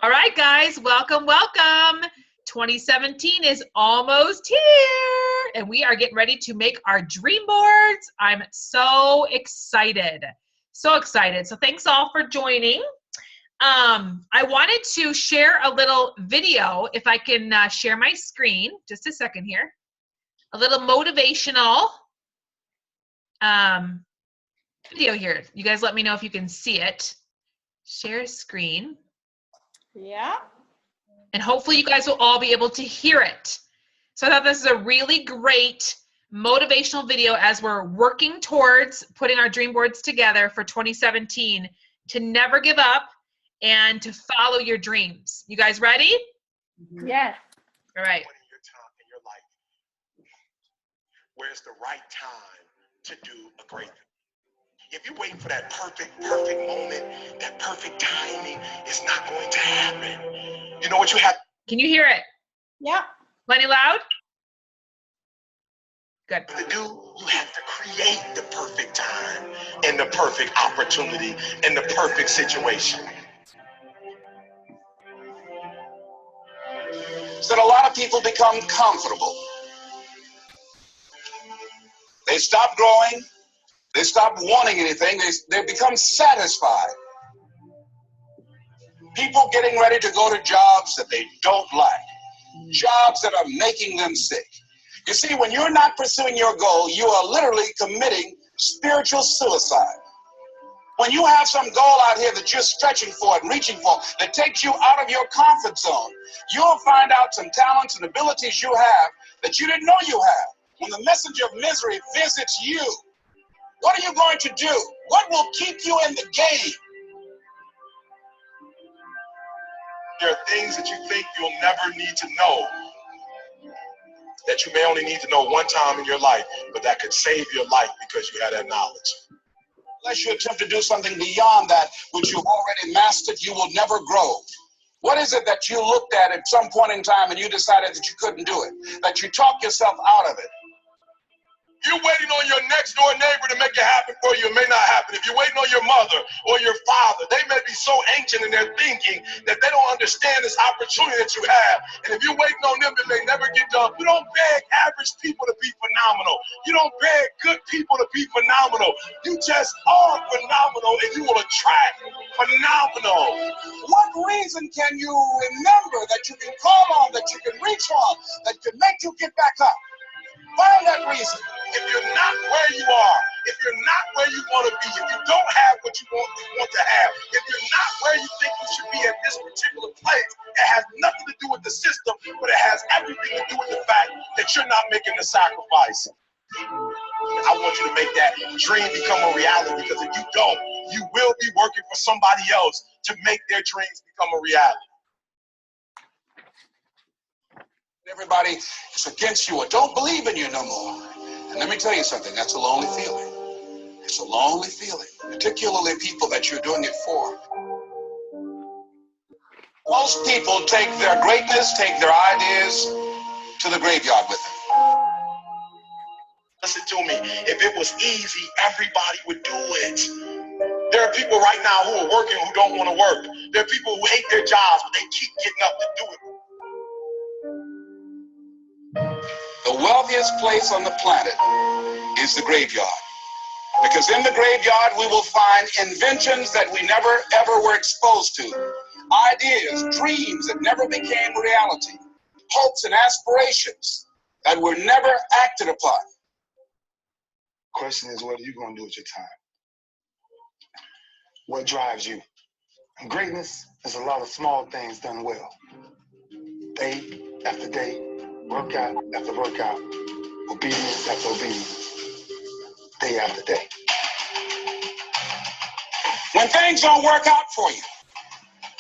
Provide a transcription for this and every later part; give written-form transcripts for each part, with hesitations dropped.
All right, guys, welcome, welcome. 2017 is almost here, and we are getting ready to make our dream boards. I'm so excited, so excited. So thanks all for joining. I wanted to share a little video, if I can share my screen, just a second here. A little motivational video here. You guys let me know if you can see it. Share screen. Yeah. And hopefully you guys will all be able to hear it. So I thought this is a really great motivational video as we're working towards putting our dream boards together for 2017 to never give up and to follow your dreams. You guys ready? Yes. All right. In your life, where's the right time to do a great thing? If you're waiting for that perfect moment, that perfect timing, it's not going to happen. You know what you have? Can you hear it? Yeah. Plenty loud? Good. To do, you have to create the perfect time and the perfect opportunity and the perfect situation. So that a lot of people become comfortable. They stop growing. They stop wanting anything. They become satisfied. People getting ready to go to jobs that they don't like. Jobs that are making them sick. You see, when you're not pursuing your goal, you are literally committing spiritual suicide. When you have some goal out here that you're stretching for and reaching for that takes you out of your comfort zone, you'll find out some talents and abilities you have that you didn't know you have. When the messenger of misery visits you, what are you going to do? What will keep you in the game? There are things that you think you'll never need to know, that you may only need to know one time in your life, but that could save your life because you had that knowledge. Unless you attempt to do something beyond that which you've already mastered, you will never grow. What is it that you looked at some point in time and you decided that you couldn't do it, that you talked yourself out of it? You're waiting on your next door neighbor to make it happen for you. It may not happen. If you're waiting on your mother or your father, they may be so ancient in their thinking that they don't understand this opportunity that you have. And if you're waiting on them, it may never get done. You don't beg average people to be phenomenal. You don't beg good people to be phenomenal. You just are phenomenal, and you will attract phenomenal. What reason can you remember that you can call on, that you can reach on, that can make you get back up? Find that reason. If you're not where you are, if you're not where you want to be, if you don't have what you want to have, if you're not where you think you should be at this particular place, it has nothing to do with the system, but it has everything to do with the fact that you're not making the sacrifice. I want you to make that dream become a reality, because if you don't, you will be working for somebody else to make their dreams become a reality. Everybody is against you or don't believe in you no more. And let me tell you something, that's a lonely feeling. It's a lonely feeling, particularly people that you're doing it for. Most people take their greatness, take their ideas to the graveyard with them. Listen to me, if it was easy, everybody would do it. There are people right now who are working who don't want to work. There are people who hate their jobs, but they keep getting up to do it. The wealthiest place on the planet is the graveyard. Because in the graveyard, we will find inventions that we never, ever were exposed to. Ideas, dreams that never became reality. Hopes and aspirations that were never acted upon. The question is, what are you going to do with your time? What drives you? And greatness is a lot of small things done well. Day after day, workout after workout, obedience after obedience, day after day. When things don't work out for you,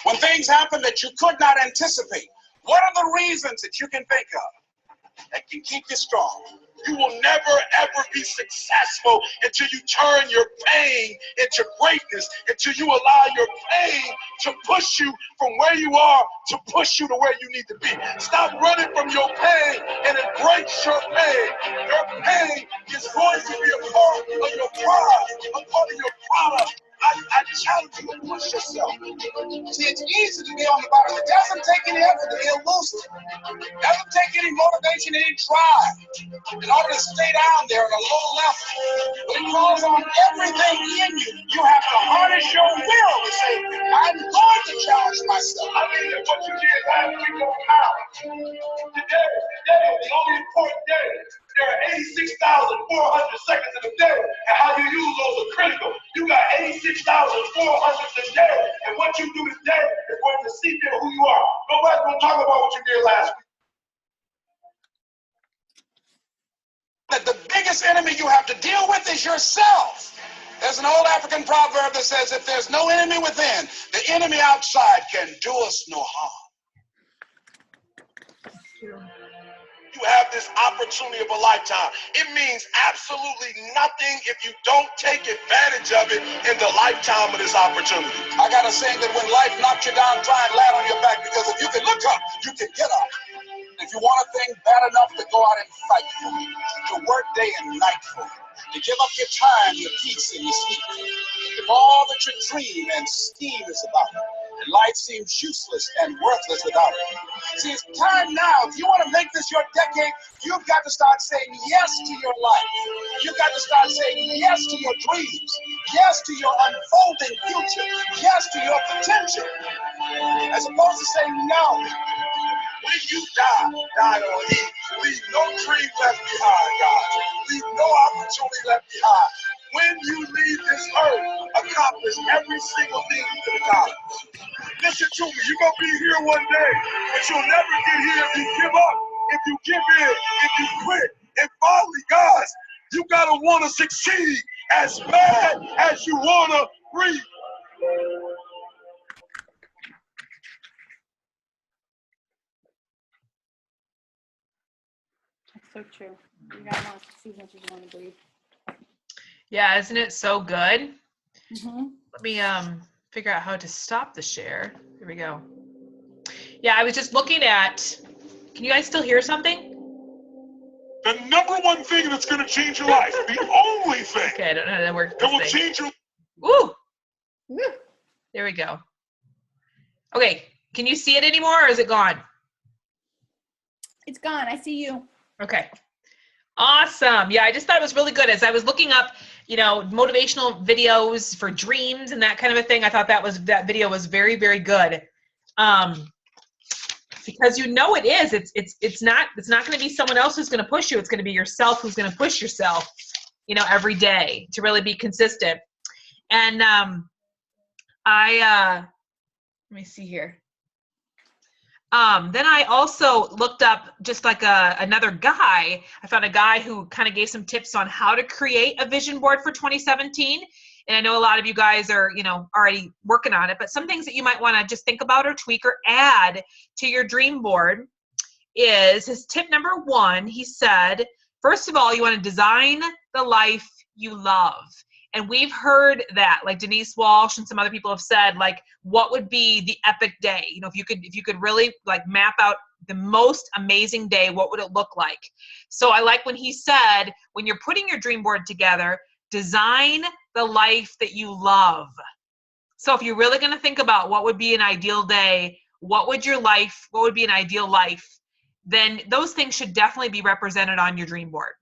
when things happen that you could not anticipate, what are the reasons that you can think of that can keep you strong? You will never, ever be successful until you turn your pain into greatness, until you allow your pain to push you from where you are to push you to where you need to be. Stop running from your pain and embrace your pain. Your pain is going to be a part of your product, a part of your product. I challenge you to push yourself. See, it's easy to be on the bottom. It doesn't take any effort to be a loser. It doesn't take any motivation, any drive in order to stay down there at a low level. But it calls on everything in you. You have to harness your will to say, I'm going to challenge myself. I mean, what you did last week don't count. Today, the only important day. There are 86,400 seconds in a day, and how you use those are critical. You got 86,400 today, and what you do today is going to see who you are. Nobody's going to talk about what you did last week. That the biggest enemy you have to deal with is yourself. There's an old African proverb that says, if there's no enemy within, the enemy outside can do us no harm. You have this opportunity of a lifetime. It means absolutely nothing if you don't take advantage of it in the lifetime of this opportunity. I got a saying that when life knocks you down, try and land on your back, because if you can look up, you can get up. If you want a thing bad enough to go out and fight for it, to work day and night for it, to give up your time, your peace, and your sleep, if all that you dream and scheme is about it, and life seems useless and worthless without it. See, it's time now. If you want to make this your decade, you've got to start saying yes to your life. You've got to start saying yes to your dreams, yes to your unfolding future, yes to your potential, as opposed to saying no. When you die on E. Leave no dream left behind, God. Leave no opportunity left behind. When you leave this earth, accomplish every single thing you can accomplish. Listen to me, you're going to be here one day, but you'll never get here if you give up, if you give in, if you quit. And finally, guys, you got to want to succeed as bad as you want to breathe. That's so true. You gotta want to succeed as you want to breathe. Yeah, isn't it so good? Mm-hmm. Let me figure out how to stop the share. Here we go. Yeah, I was just looking at, can you guys still hear something? The number one thing that's going to change your life, the only thing Okay, I don't know how that works. that will change your Woo! Woo. There we go. Okay, can you see it anymore, or is it gone? It's gone. I see you. Okay. Awesome. Yeah, I just thought it was really good. As I was looking up, motivational videos for dreams and that kind of a thing, I thought that video was very, very good. Because it is. It's not going to be someone else who's going to push you. It's going to be yourself who's going to push yourself, every day to really be consistent. And let me see here. Then I also looked up just like another guy. I found a guy who kind of gave some tips on how to create a vision board for 2017. And I know a lot of you guys are, already working on it, but some things that you might want to just think about or tweak or add to your dream board is his tip number 1. He said, first of all, you want to design the life you love. And we've heard that, like Denise Walsh and some other people have said, like, what would be the epic day? If you could really like map out the most amazing day, what would it look like? So I like when he said, when you're putting your dream board together, design the life that you love. So if you're really going to think about what would be an ideal day, what would be an ideal life, then those things should definitely be represented on your dream board,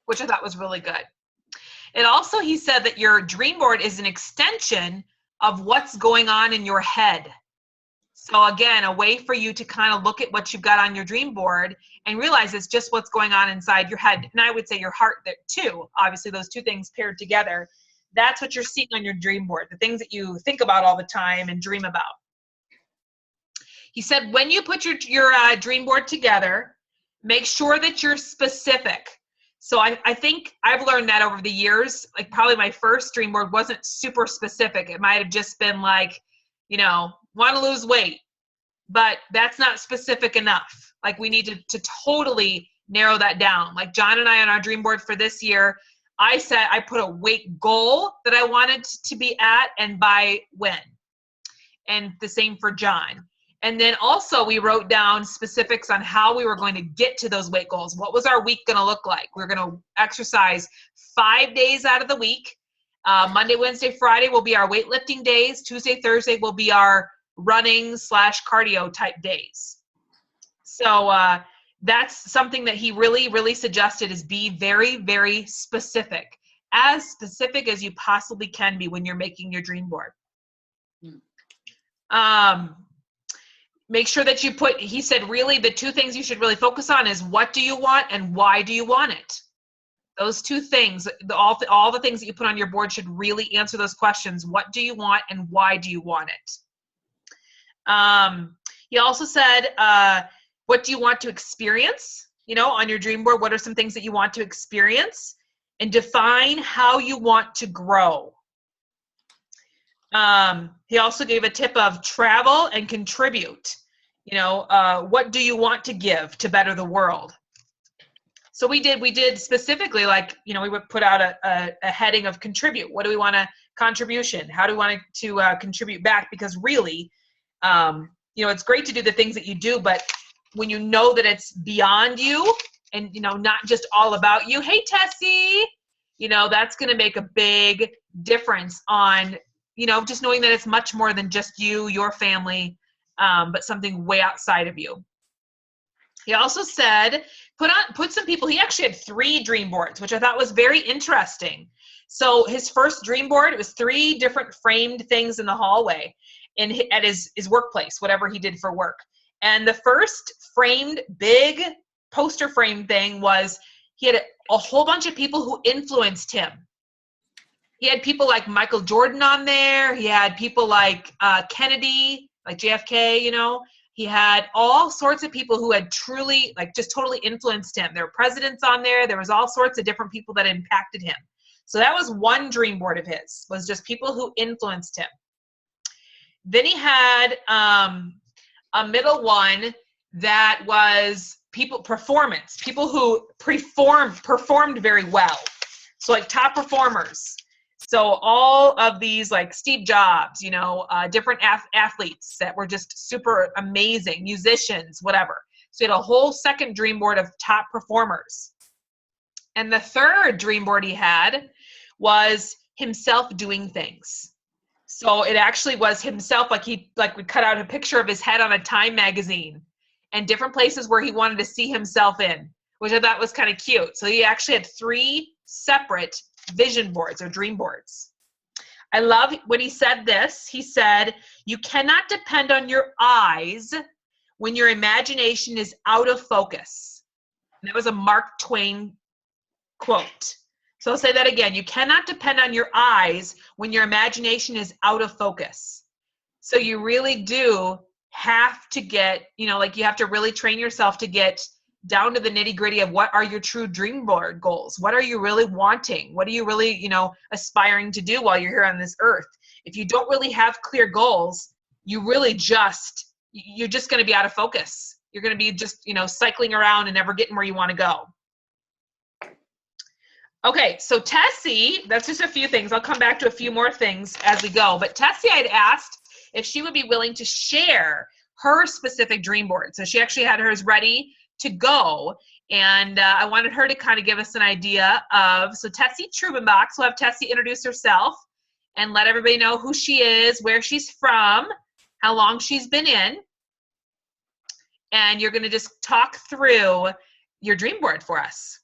which I thought was really good. And also he said that your dream board is an extension of what's going on in your head. So again, a way for you to kind of look at what you've got on your dream board and realize it's just what's going on inside your head. And I would say your heart there too. Obviously those two things paired together. That's what you're seeing on your dream board, the things that you think about all the time and dream about. He said, when you put your dream board together, make sure that you're specific. So I think I've learned that over the years. Like probably my first dream board wasn't super specific. It might have just been like, want to lose weight, but that's not specific enough. Like we need to totally narrow that down. Like John and I on our dream board for this year, I put a weight goal that I wanted to be at and by when. And the same for John. And then also we wrote down specifics on how we were going to get to those weight goals. What was our week going to look like? We're going to exercise 5 days out of the week. Monday, Wednesday, Friday will be our weightlifting days. Tuesday, Thursday will be our running / cardio type days. So that's something that he really, really suggested, is be very, very specific. As specific as you possibly can be when you're making your dream board. Make sure that you put, he said, really the two things you should really focus on is what do you want and why do you want it? Those two things, all the things that you put on your board should really answer those questions. What do you want and why do you want it? He also said, what do you want to experience? You know, on your dream board, what are some things that you want to experience? And define how you want to grow. He also gave a tip of travel and contribute. You know, what do you want to give to better the world? So we did specifically, like, you know, we would put out a heading of contribute. What do we want to contribution? How do we want to contribute back? Because really, you know, it's great to do the things that you do, but when you know that it's beyond you and, you know, not just all about you. Hey, Tessie, you know, that's going to make a big difference on, you know, just knowing that it's much more than just you, your family, but something way outside of you. He also said, put some people, he actually had 3 dream boards, which I thought was very interesting. So his first dream board, it was 3 different framed things in the hallway at his workplace, whatever he did for work. And the first framed big poster frame thing was, he had a whole bunch of people who influenced him. He had people like Michael Jordan on there. He had people like Kennedy, like JFK, you know. He had all sorts of people who had truly, like, just totally influenced him. There were presidents on there. There was all sorts of different people that impacted him. So that was one dream board of his, was just people who influenced him. Then he had a middle one that was performance, people who performed very well. So like top performers. So all of these, like Steve Jobs, you know, different athletes that were just super amazing, musicians, whatever. So he had a whole second dream board of top performers. And the third dream board he had was himself doing things. So it actually was himself, like we cut out a picture of his head on a Time magazine and different places where he wanted to see himself in, which I thought was kind of cute. So he actually had 3 separate vision boards or dream boards. I love when he said this. He said, you cannot depend on your eyes when your imagination is out of focus. And that was a Mark Twain quote. So I'll say that again. You cannot depend on your eyes when your imagination is out of focus. So you really do have to get, you know, like you have to really train yourself to get down to the nitty gritty of what are your true dream board goals? What are you really wanting? What are you really, you know, aspiring to do while you're here on this earth? If you don't really have clear goals, you're just going to be out of focus. You're going to be just, you know, cycling around and never getting where you want to go. Okay, so Tessie, that's just a few things. I'll come back to a few more things as we go. But Tessie, I'd asked if she would be willing to share her specific dream board. So she actually had hers ready to go. And I wanted her to kind of give us an idea of, so Tessie Trubenbach, so we'll have Tessie introduce herself and let everybody know who she is, where she's from, how long she's been in. And you're going to just talk through your dream board for us.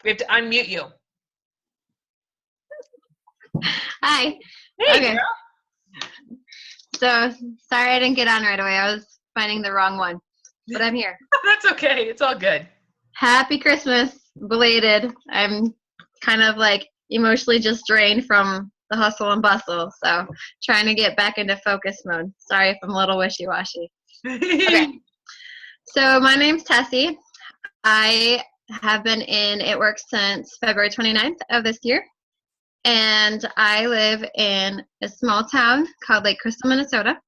We have to unmute you. Hi. Hey, Okay. girl. So sorry I didn't get on right away. I was finding the wrong one, but I'm here. That's okay. It's all good. Happy Christmas, belated. I'm kind of like emotionally just drained from the hustle and bustle, so trying to get back into focus mode. Sorry if I'm a little wishy-washy. Okay. So my name's Tessie. I have been in It Works since February 29th of this year. And I live in a small town called Lake Crystal, Minnesota.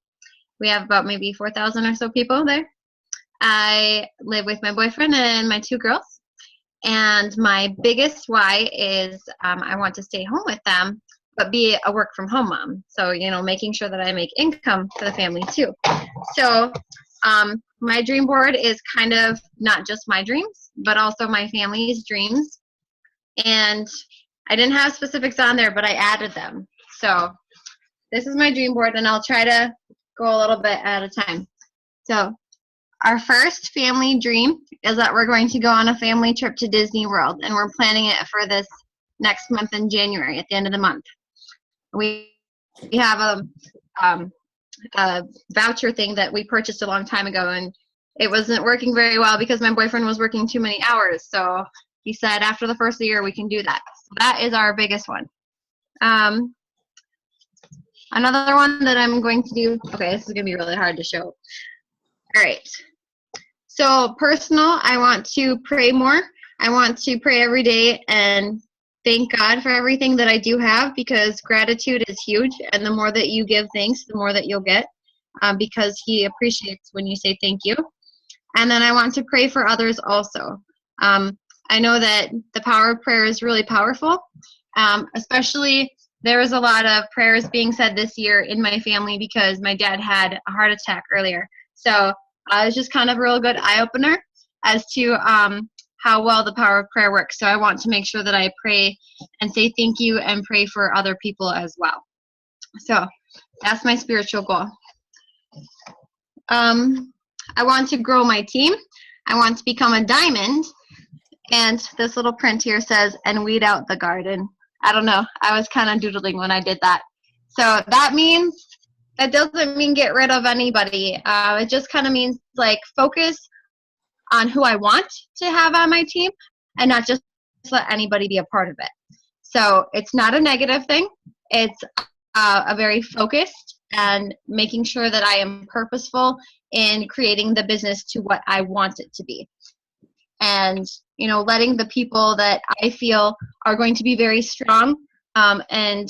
We have about maybe 4,000 or so people there. I live with my boyfriend and my 2 girls. And my biggest why is I want to stay home with them, but be a work from home mom. So, you know, making sure that I make income for the family too. So my dream board is kind of not just my dreams, but also my family's dreams. And I didn't have specifics on there, but I added them. So this is my dream board, and I'll try to go a little bit at a time. So our first family dream is that we're going to go on a family trip to Disney World, and we're planning it for this next month in January, at the end of the month. We have a voucher thing that we purchased a long time ago, and it wasn't working very well because my boyfriend was working too many hours. So he said after the first year we can do that. So that is our biggest one. Another one that I'm going to do, okay, this is going to be really hard to show. All right. So personal, I want to pray more. I want to pray every day and thank God for everything that I do have, because gratitude is huge. And the more that you give thanks, the more that you'll get, because He appreciates when you say thank you. And then I want to pray for others also. I know that the power of prayer is really powerful, especially there was a lot of prayers being said this year in my family because my dad had a heart attack earlier. So it was just kind of a real good eye-opener as to how well the power of prayer works. So I want to make sure that I pray and say thank you and pray for other people as well. So that's my spiritual goal. I want to grow my team. I want to become a diamond. And this little print here says, and weed out the garden. I don't know. I was kind of doodling when I did that. So that means, that doesn't mean get rid of anybody. It just kind of means like focus on who I want to have on my team and not just let anybody be a part of it. So it's not a negative thing. It's a very focused and making sure that I am purposeful in creating the business to what I want it to be. And, you know, letting the people that I feel are going to be very strong and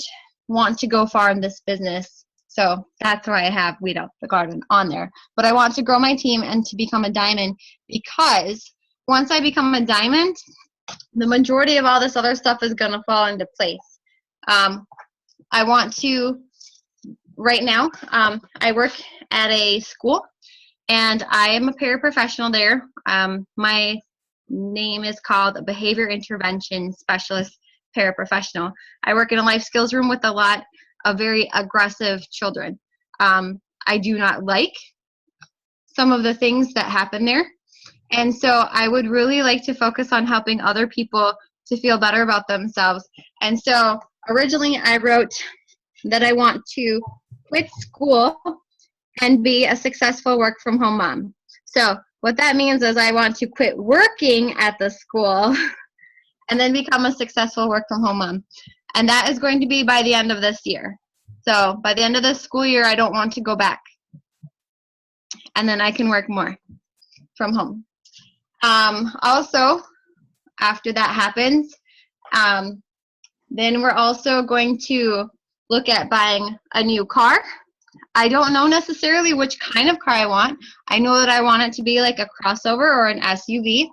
want to go far in this business. So that's why I have Weed Out the Garden on there. But I want to grow my team and to become a diamond, because once I become a diamond, the majority of all this other stuff is going to fall into place. I want to, right now, I work at a school, and I am a paraprofessional there. My name is called a Behavior Intervention Specialist Paraprofessional. I work in a life skills room with a lot of very aggressive children. I do not like some of the things that happen there. And so I would really like to focus on helping other people to feel better about themselves. And so originally I wrote that I want to quit school and be a successful work from home mom. So what that means is I want to quit working at the school and then become a successful work from home mom. And that is going to be by the end of this year. So by the end of this school year, I don't want to go back. And then I can work more from home. Also, after that happens, then we're also going to look at buying a new car. I don't know necessarily which kind of car I want. I know that I want it to be like a crossover or an SUV.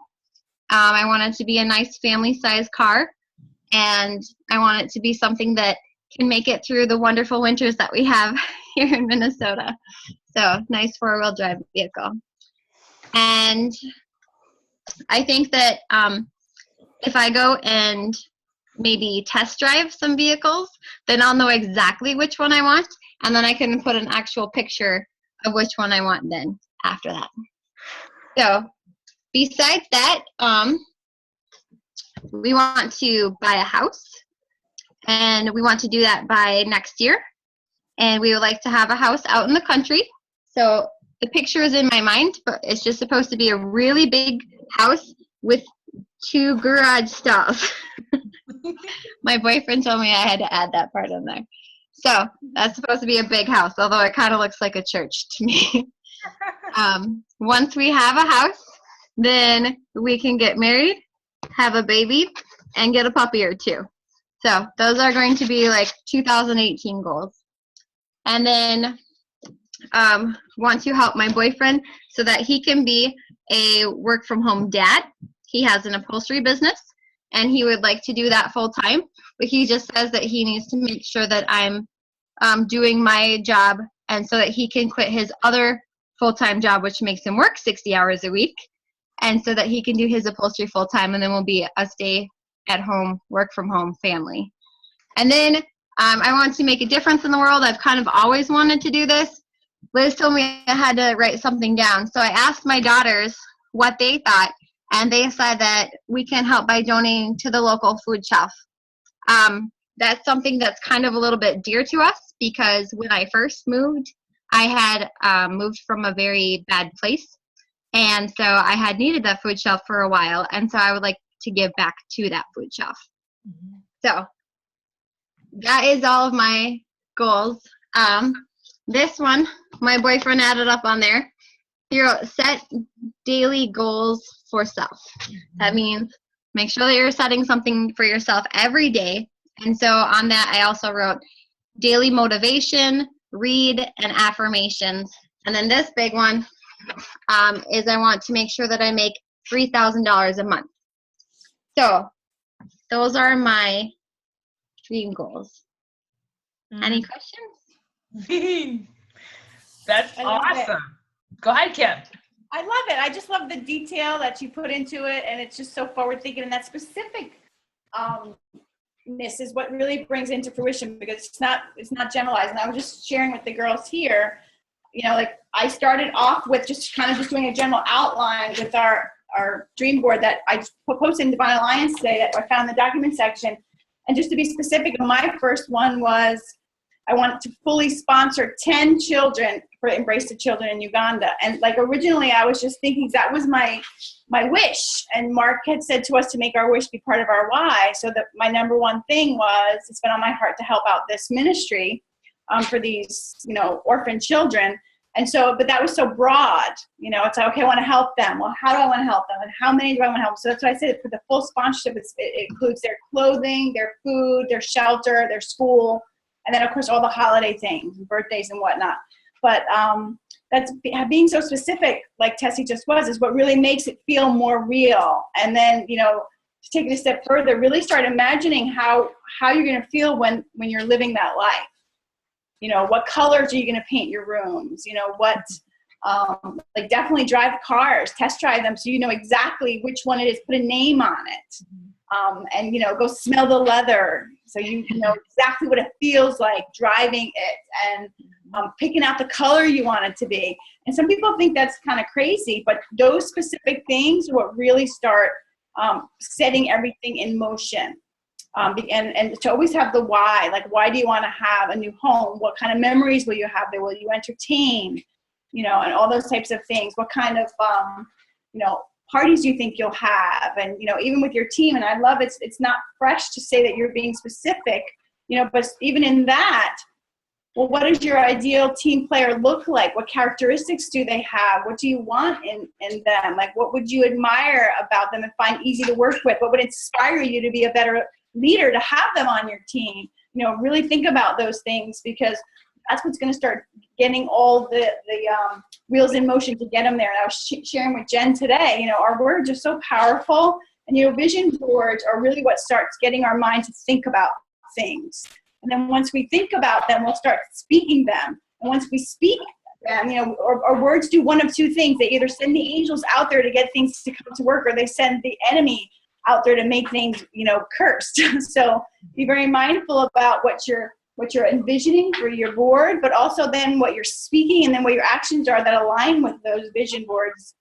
I want it to be a nice family-sized car, and I want it to be something that can make it through the wonderful winters that we have here in Minnesota. So, nice four-wheel drive vehicle. And I think that if I go and maybe test drive some vehicles, then I'll know exactly which one I want, and then I can put an actual picture of which one I want then after that. So besides that, we want to buy a house, and we want to do that by next year. And we would like to have a house out in the country. So the picture is in my mind, but it's just supposed to be a really big house with 2 garage stalls. My boyfriend told me I had to add that part in there. So that's supposed to be a big house, although it kind of looks like a church to me. Once we have a house, then we can get married, have a baby, and get a puppy or 2. So those are going to be like 2018 goals. And then want to help my boyfriend so that he can be a work from home dad. He has an upholstery business, and he would like to do that full time, but he just says that he needs to make sure that I'm doing my job, and so that he can quit his other full-time job, which makes him work 60 hours a week, and so that he can do his upholstery full time, and then we'll be a stay at home, work from home family. And then I want to make a difference in the world. I've kind of always wanted to do this. Liz told me I had to write something down. So I asked my daughters what they thought, and they said that we can help by donating to the local food shelf. That's something that's kind of a little bit dear to us because when I first moved, I had moved from a very bad place. And so I had needed that food shelf for a while. And so I would like to give back to that food shelf. Mm-hmm. So that is all of my goals. This one, my boyfriend added up on there. He wrote, set daily goals for self. That means make sure that you're setting something for yourself every day. And so on that, I also wrote daily motivation, read, and affirmations. And then this big one is I want to make sure that I make $3,000 a month. So those are my dream goals. Any questions? That's awesome. Go ahead, Kim. I love it. I just love the detail that you put into it, and it's just so forward thinking, and that specific is what really brings into fruition because it's not generalized. And I was just sharing with the girls here, you know, like I started off with just doing a general outline with our dream board that I posted in Divine Alliance today that I found in the document section. And just to be specific, my first one was I wanted to fully sponsor 10 children for Embrace the Children in Uganda. And like originally I was just thinking that was my wish. And Mark had said to us to make our wish be part of our why. So that my number one thing was, it's been on my heart to help out this ministry for these, you know, orphan children. And so, but that was so broad, you know, it's like, okay, I want to help them. Well, how do I want to help them? And how many do I want to help? So that's why I said for the full sponsorship, it includes their clothing, their food, their shelter, their school, and then of course all the holiday things, birthdays and whatnot. But that's being so specific, like Tessie just was, is what really makes it feel more real. And then, you know, to take it a step further, really start imagining how you're going to feel when you're living that life. You know, what colors are you going to paint your rooms? You know, what, like definitely drive cars, test drive them so you know exactly which one it is, put a name on it. And, you know, go smell the leather so you know exactly what it feels like driving it and picking out the color you want it to be. And some people think that's kind of crazy, but those specific things are what really start setting everything in motion. And to always have the why, like why do you want to have a new home? What kind of memories will you have there? Will you entertain? You know, and all those types of things. What kind of, you know, parties do you think you'll have? And, you know, even with your team, and I love it's not fresh to say that you're being specific, you know, but even in that, well, what does your ideal team player look like? What characteristics do they have? What do you want in them? Like, what would you admire about them and find easy to work with? What would inspire you to be a better leader, to have them on your team? You know, really think about those things because that's what's going to start getting all the wheels in motion to get them there. And I was sharing with Jen today, you know, our words are so powerful, and, you know, vision boards are really what starts getting our mind to think about things. And then once we think about them, we'll start speaking them. And once we speak them, you know, our words do one of two things. They either send the angels out there to get things to come to work, or they send the enemy out there to make things, you know, cursed. So be very mindful about what you're envisioning for your board, but also then what you're speaking and then what your actions are that align with those vision boards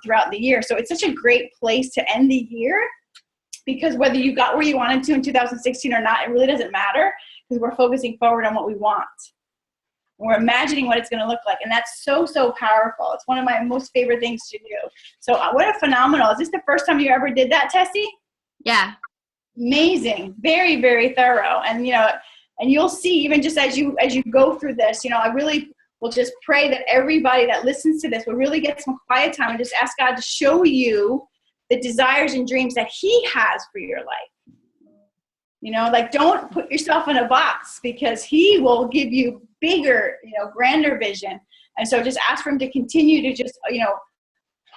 throughout the year. So it's such a great place to end the year because whether you got where you wanted to in 2016 or not, it really doesn't matter because we're focusing forward on what we want. We're imagining what it's going to look like. And that's so, so powerful. It's one of my most favorite things to do. So what a phenomenal. Is this the first time you ever did that, Tessie? Yeah. Amazing. Very, very thorough. And, you know, and you'll see even just as you go through this, you know, I really will just pray that everybody that listens to this will really get some quiet time and just ask God to show you the desires and dreams that He has for your life. You know, like don't put yourself in a box because He will give you bigger, you know, grander vision. And so just ask for Him to continue to just, you know,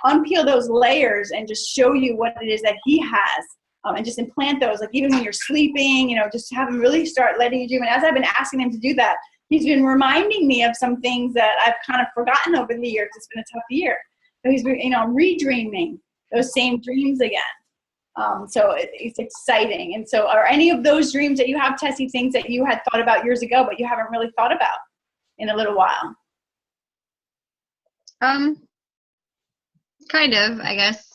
unpeel those layers and just show you what it is that He has. And just implant those, like even when you're sleeping, you know, just have Him really start letting you dream. And as I've been asking Him to do that, He's been reminding me of some things that I've kind of forgotten over the years. It's been a tough year. So He's been, you know, redreaming those same dreams again. So it's exciting. And so are any of those dreams that you have, Tessie, things that you had thought about years ago, but you haven't really thought about in a little while? Kind of, I guess.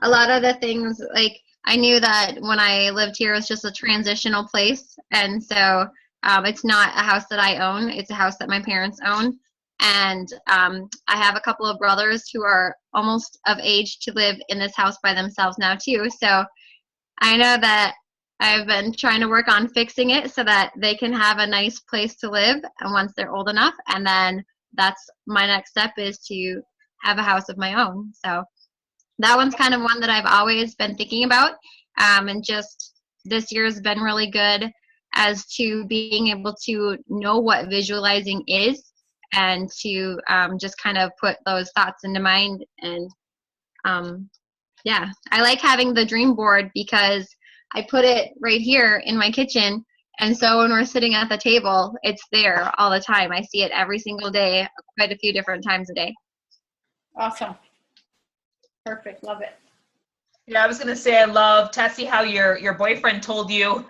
A lot of the things, like, I knew that when I lived here, it was just a transitional place. And so it's not a house that I own. It's a house that my parents own. And I have a couple of brothers who are almost of age to live in this house by themselves now, too. So I know that I've been trying to work on fixing it so that they can have a nice place to live and once they're old enough. And then that's my next step, is to have a house of my own. So that one's kind of one that I've always been thinking about. And just this year has been really good as to being able to know what visualizing is, and to just kind of put those thoughts into mind. And yeah, I like having the dream board because I put it right here in my kitchen. And so when we're sitting at the table, it's there all the time. I see it every single day, quite a few different times a day. Awesome. Perfect. Love it. Yeah, I was gonna say, I love, Tessie, how your boyfriend told you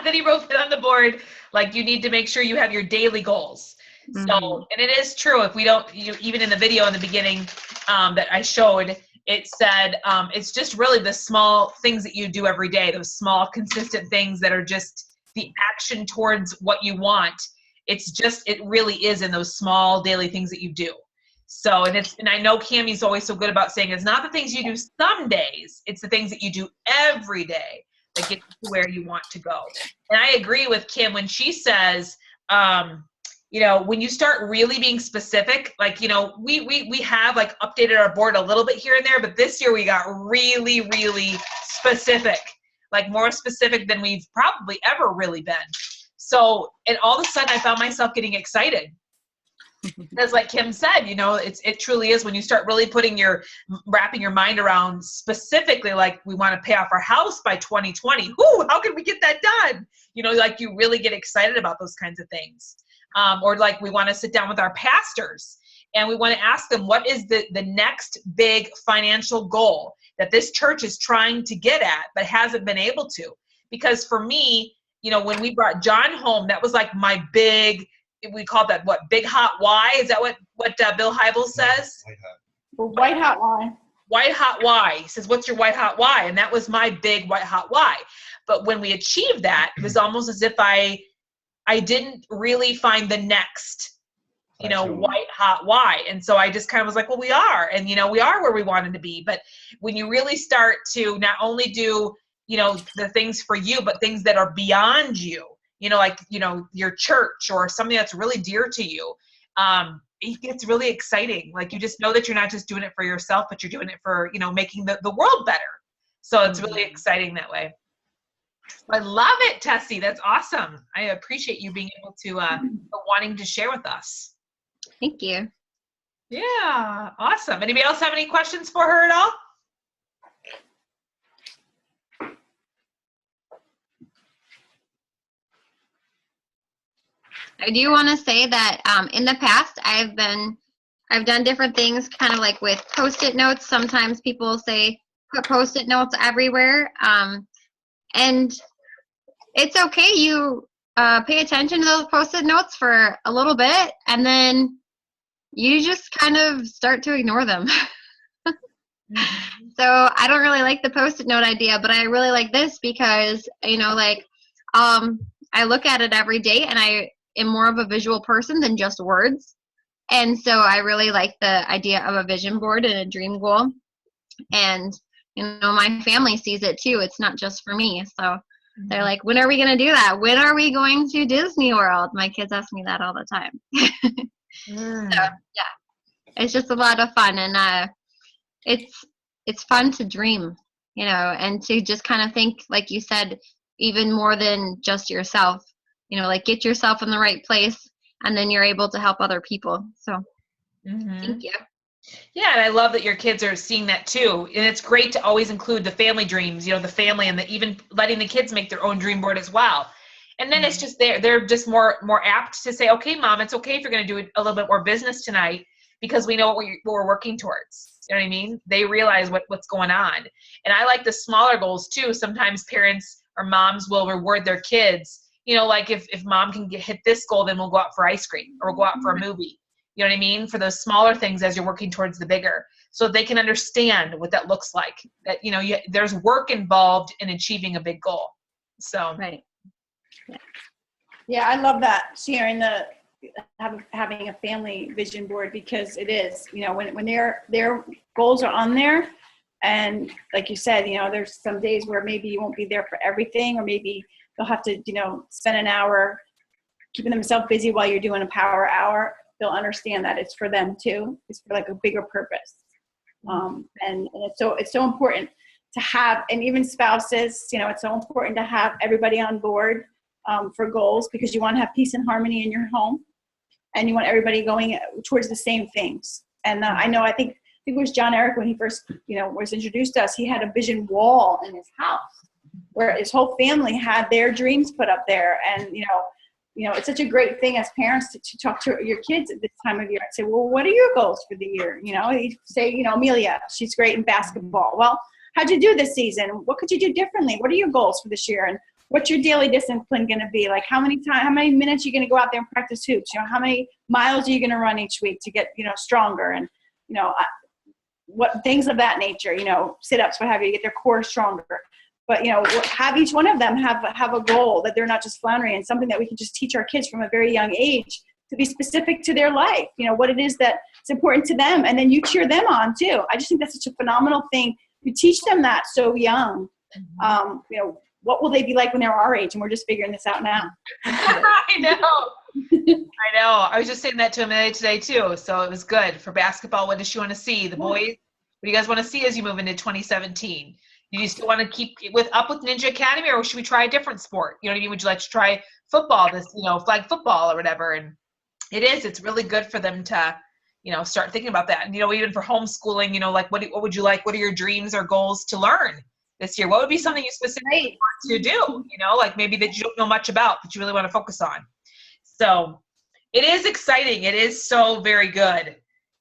that he wrote it on the board, like, you need to make sure you have your daily goals. Mm-hmm. So, and it is true, if we don't, even in the video in the beginning that I showed, it said it's just really the small things that you do every day, those small consistent things that are just the action towards what you want. It's just, it really is in those small daily things that you do. So, and I know Cammie's always so good about saying it's not the things you do some days, it's the things that you do every day that get you to where you want to go. And I agree with Kim when she says, you know, when you start really being specific, like, you know, we have like updated our board a little bit here and there, but this year we got really, really specific, like more specific than we've probably ever really been. So, and all of a sudden I found myself getting excited. Because like Kim said, you know, it truly is when you start really wrapping your mind around specifically, like, we want to pay off our house by 2020. Whoo, how can we get that done? You know, like, you really get excited about those kinds of things. Or like, we want to sit down with our pastors and we want to ask them, what is the next big financial goal that this church is trying to get at but hasn't been able to? Because for me, you know, when we brought John home, that was like my big, we call that what, big hot why? Is that what Bill Hybels says? White hot why. White hot why. He says, what's your white hot why? And that was my big white hot why. But when we achieved that, it was almost as if I didn't really find the next, you know, white hot why. And so I just kind of was like, well, we are. And, you know, we are where we wanted to be. But when you really start to not only do, you know, the things for you, but things that are beyond you, you know, like, you know, your church or something that's really dear to you, it gets really exciting. Like, you just know that you're not just doing it for yourself, but you're doing it for, you know, making the world better. So it's really exciting that way. I love it, Tessie. That's awesome. I appreciate you being able to, wanting to share with us. Thank you. Yeah, awesome. Anybody else have any questions for her at all? I do want to say that in the past, I've done different things, kind of like with Post-it notes. Sometimes people say put Post-it notes everywhere, and it's okay. You pay attention to those Post-it notes for a little bit, and then you just kind of start to ignore them. So I don't really like the Post-it note idea, but I really like this because, you know, like, I look at it every day, and I am more of a visual person than just words. And so I really like the idea of a vision board and a dream goal. And, you know, my family sees it too. It's not just for me. So they're like, when are we going to do that? When are we going to Disney World? My kids ask me that all the time. So, yeah, it's just a lot of fun. And it's fun to dream, you know, and to just kind of think, like you said, even more than just yourself. You know, like, get yourself in the right place, and then you're able to help other people. So thank you. Yeah, and I love that your kids are seeing that too. And it's great to always include the family dreams, you know, the family, and even letting the kids make their own dream board as well. And then it's just they're just more apt to say, okay, Mom, it's okay if you're going to do a little bit more business tonight. because we know what we're working towards. You know what I mean? They realize what's going on. And I like the smaller goals too. Sometimes parents or moms will reward their kids. You know, like if mom can hit this goal, then we'll go out for ice cream or we'll go out for a movie. You know what I mean? For those smaller things as you're working towards the bigger, so they can understand what that looks like. That, you know, there's work involved in achieving a big goal. So. Right. Yeah, I love that, sharing having a family vision board, because it is, you know, when their goals are on there, and like you said, you know, there's some days where maybe you won't be there for everything, or maybe they'll have to, you know, spend an hour keeping themselves busy while you're doing a power hour. They'll understand that it's for them too. It's for like a bigger purpose. And it's so important to have, and even spouses, you know, it's so important to have everybody on board for goals, because you want to have peace and harmony in your home, and you want everybody going towards the same things. And I think it was John Eric, when he first, you know, was introduced to us, he had a vision wall in his house where his whole family had their dreams put up there. And, you know, it's such a great thing as parents to talk to your kids at this time of year and say, well, what are your goals for the year? You know, you say, you know, Amelia, she's great in basketball. Well, how'd you do this season? What could you do differently? What are your goals for this year? And what's your daily discipline going to be? Like how many minutes are you going to go out there and practice hoops? You know, how many miles are you going to run each week to get, you know, stronger? And, you know, what things of that nature, you know, sit-ups, what have you, get their core stronger. But, you know, have each one of them have a goal that they're not just floundering in, something that we can just teach our kids from a very young age to be specific to their life, you know, what it is that's important to them. And then you cheer them on too. I just think that's such a phenomenal thing. You teach them that so young. You know, what will they be like when they're our age? And we're just figuring this out now. I know. I was just saying that to Amelia today too. So it was good for basketball. What does she want to see? The boys, what do you guys want to see as you move into 2017? Do you still want to keep up with Ninja Academy, or should we try a different sport? You know what I mean? Would you like to try football, flag football or whatever? And it's really good for them to, you know, start thinking about that. And, you know, even for homeschooling, you know, like what would you like? What are your dreams or goals to learn this year? What would be something you specifically want to do? You know, like maybe that you don't know much about, but you really want to focus on. So it is exciting. It is so very good.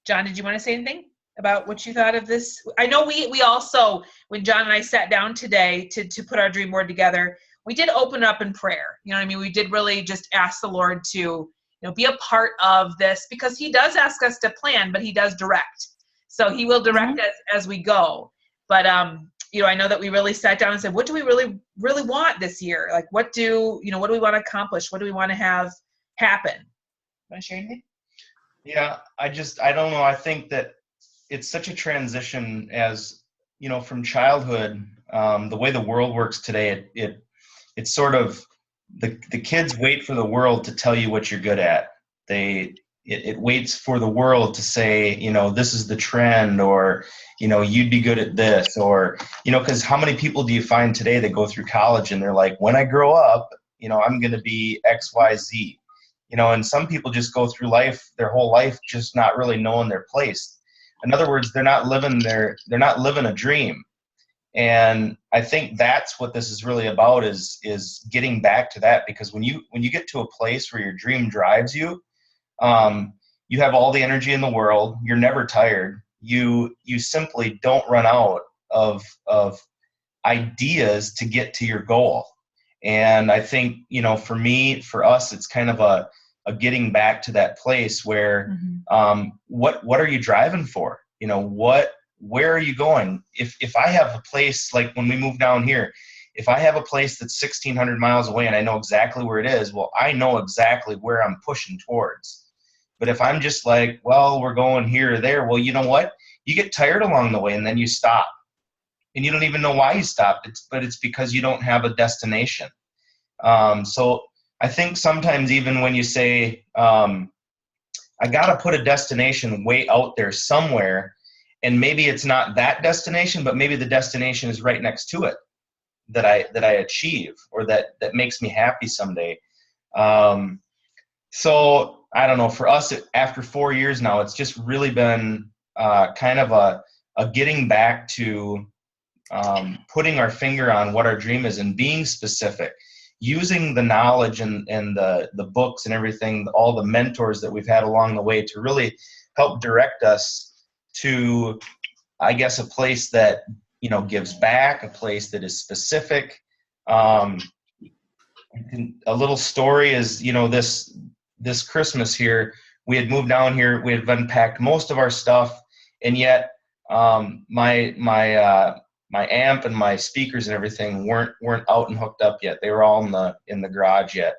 John, did you want to say anything about what you thought of this? I know we also, when John and I sat down today to put our dream board together, we did open up in prayer. You know what I mean? We did really just ask the Lord to, you know, be a part of this, because he does ask us to plan, but he does direct. So he will direct us as we go. But, you know, I know that we really sat down and said, what do we really, really want this year? Like, what do we want to accomplish? What do we want to have happen? Want to share anything? Yeah, I don't know. I think that it's such a transition, as, you know, from childhood, the way the world works today, it's sort of the kids wait for the world to tell you what you're good at. It waits for the world to say, you know, this is the trend, or, you know, you'd be good at this, or, you know, because how many people do you find today that go through college and they're like, when I grow up, you know, I'm going to be X, Y, Z, you know, and some people just go through life, their whole life, just not really knowing their place. In other words, they're not living a dream. And I think that's what this is really about, is getting back to that, because when you get to a place where your dream drives you, you have all the energy in the world, you're never tired, you simply don't run out of ideas to get to your goal. And I think, you know, for us, it's kind of a getting back to that place where, what are you driving for? You know, where are you going? If I have a place, like when we move down here, if I have a place that's 1,600 miles away and I know exactly where it is, well, I know exactly where I'm pushing towards. But if I'm just like, well, we're going here or there, well, you know what? You get tired along the way and then you stop. And you don't even know why you stopped. But it's because you don't have a destination. So I think sometimes even when you say, I got to put a destination way out there somewhere, and maybe it's not that destination, but maybe the destination is right next to it that I achieve, or that makes me happy someday. So I don't know, for us, after 4 years now, it's just really been kind of a getting back to putting our finger on what our dream is and being specific, using the knowledge and the books and everything, all the mentors that we've had along the way to really help direct us to, I guess, a place that, you know, gives back, a place that is specific. A little story is, you know, this Christmas here, we had moved down here, we had unpacked most of our stuff, and yet my amp and my speakers and everything weren't out and hooked up yet. They were all in the garage yet.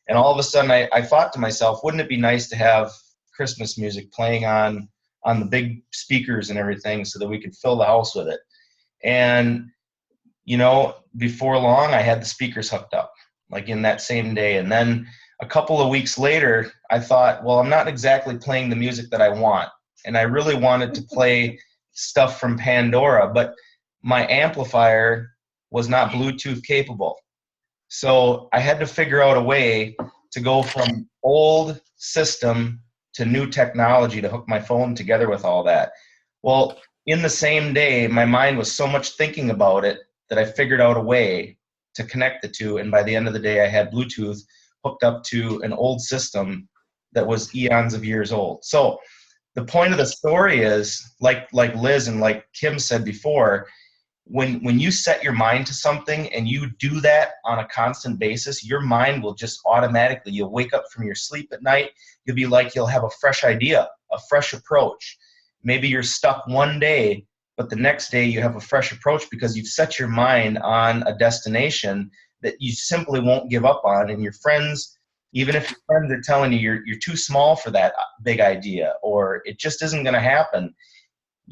And all of a sudden I thought to myself, wouldn't it be nice to have Christmas music playing on the big speakers and everything so that we could fill the house with it? And, you know, before long I had the speakers hooked up, like in that same day. And then a couple of weeks later, I thought, well, I'm not exactly playing the music that I want. And I really wanted to play stuff from Pandora, but my amplifier was not Bluetooth capable. So I had to figure out a way to go from old system to new technology to hook my phone together with all that. Well, in the same day, my mind was so much thinking about it that I figured out a way to connect the two. And by the end of the day, I had Bluetooth hooked up to an old system that was eons of years old. So the point of the story is, like Liz and like Kim said before, when you set your mind to something and you do that on a constant basis, your mind will just automatically, you'll wake up from your sleep at night, you'll have a fresh idea, a fresh approach. Maybe you're stuck one day, but the next day you have a fresh approach because you've set your mind on a destination that you simply won't give up on. And your friends, even if your friends are telling you you're too small for that big idea or it just isn't going to happen,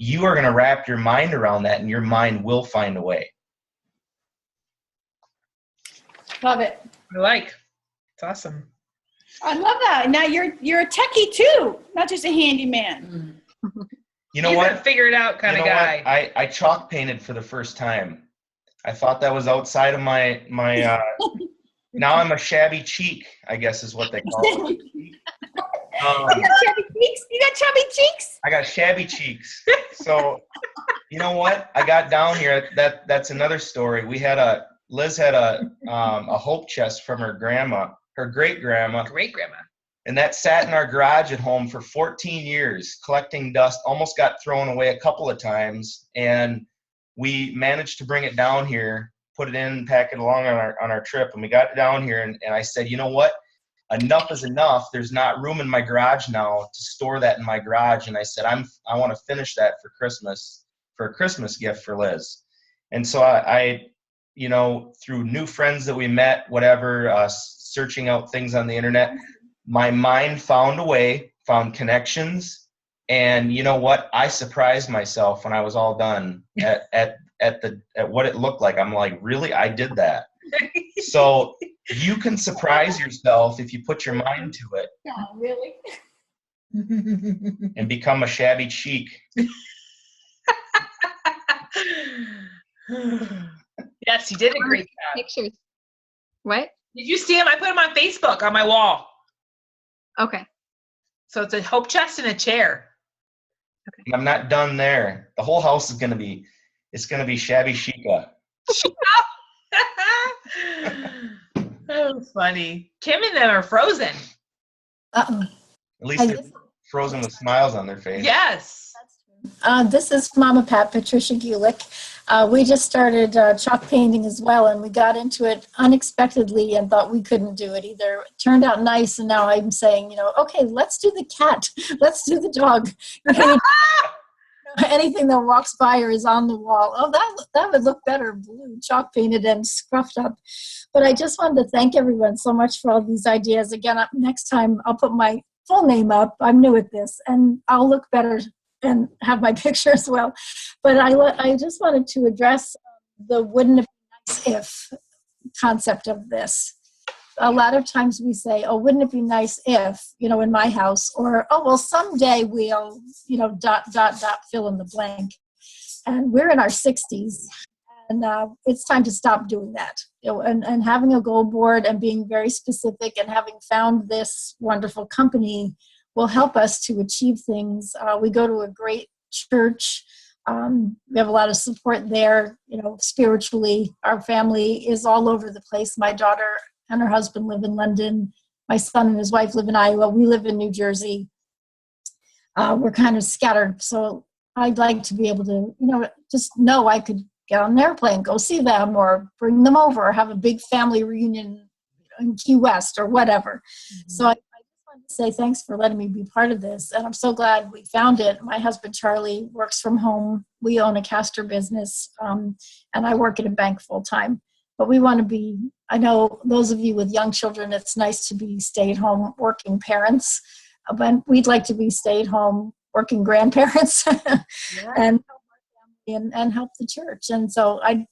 you are going to wrap your mind around that and your mind will find a way. Love it. It's awesome. I love that. Now you're a techie too, not just a handyman. You know He's what? a figure it out kind of guy. What? I chalk painted for the first time. I thought that was outside of my now I'm a shabby cheek, I guess is what they call it. You got chubby cheeks? You got chubby cheeks? I got shabby cheeks. So, you know what? I got down here. That's another story. Liz had a hope chest from her grandma, her great grandma, and that sat in our garage at home for 14 years, collecting dust. Almost got thrown away a couple of times, and we managed to bring it down here, put it in, pack it along on our trip, and we got it down here. And I said, you know what? Enough is enough. There's not room in my garage now to store that in my garage. And I said, I want to finish that for Christmas, for a Christmas gift for Liz. And so I you know, through new friends that we met, whatever, searching out things on the internet, my mind found a way, found connections. And you know what? I surprised myself when I was all done at what it looked like. I'm like, really? I did that. So you can surprise yourself if you put your mind to it. Oh, really? And become a shabby cheek. Yes, you did a great job. Pictures. What? Did you see him? I put him on Facebook on my wall. Okay. So it's a hope chest and a chair. And I'm not done there. The whole house is gonna be shabby chica. Oh, funny. Kim and them are frozen. Uh-oh. At least they're frozen with smiles on their face. Yes. This is Mama Pat, Patricia Gulick. We just started chalk painting as well, and we got into it unexpectedly and thought we couldn't do it either. It turned out nice, and now I'm saying, okay, let's do the cat. Let's do the dog. Anything that walks by or is on the wall. Oh, that would look better blue, chalk painted and scruffed up. But I just wanted to thank everyone so much for all these ideas. Again, next time I'll put my full name up. I'm new at this, and I'll look better and have my picture as well. But I just wanted to address the wouldn't it be nice if concept of this. A lot of times we say, oh, wouldn't it be nice if, in my house, or, oh, well, someday we'll, fill in the blank. And we're in our 60s, and it's time to stop doing that. And having a goal board and being very specific and having found this wonderful company will help us to achieve things. We go to a great church. We have a lot of support there, spiritually. Our family is all over the place. My daughter and her husband live in London. My son and his wife live in Iowa. We live in New Jersey. we're kind of scattered. So I'd like to be able to, just know I could get on an airplane, go see them, or bring them over, or have a big family reunion in Key West or whatever. Mm-hmm. So I just wanted to say thanks for letting me be part of this. And I'm so glad we found it. My husband, Charlie, works from home. We own a castor business, and I work at a bank full time. But we want to be, I know those of you with young children, it's nice to be stay-at-home working parents, but we'd like to be stay-at-home working grandparents and help the church. And so I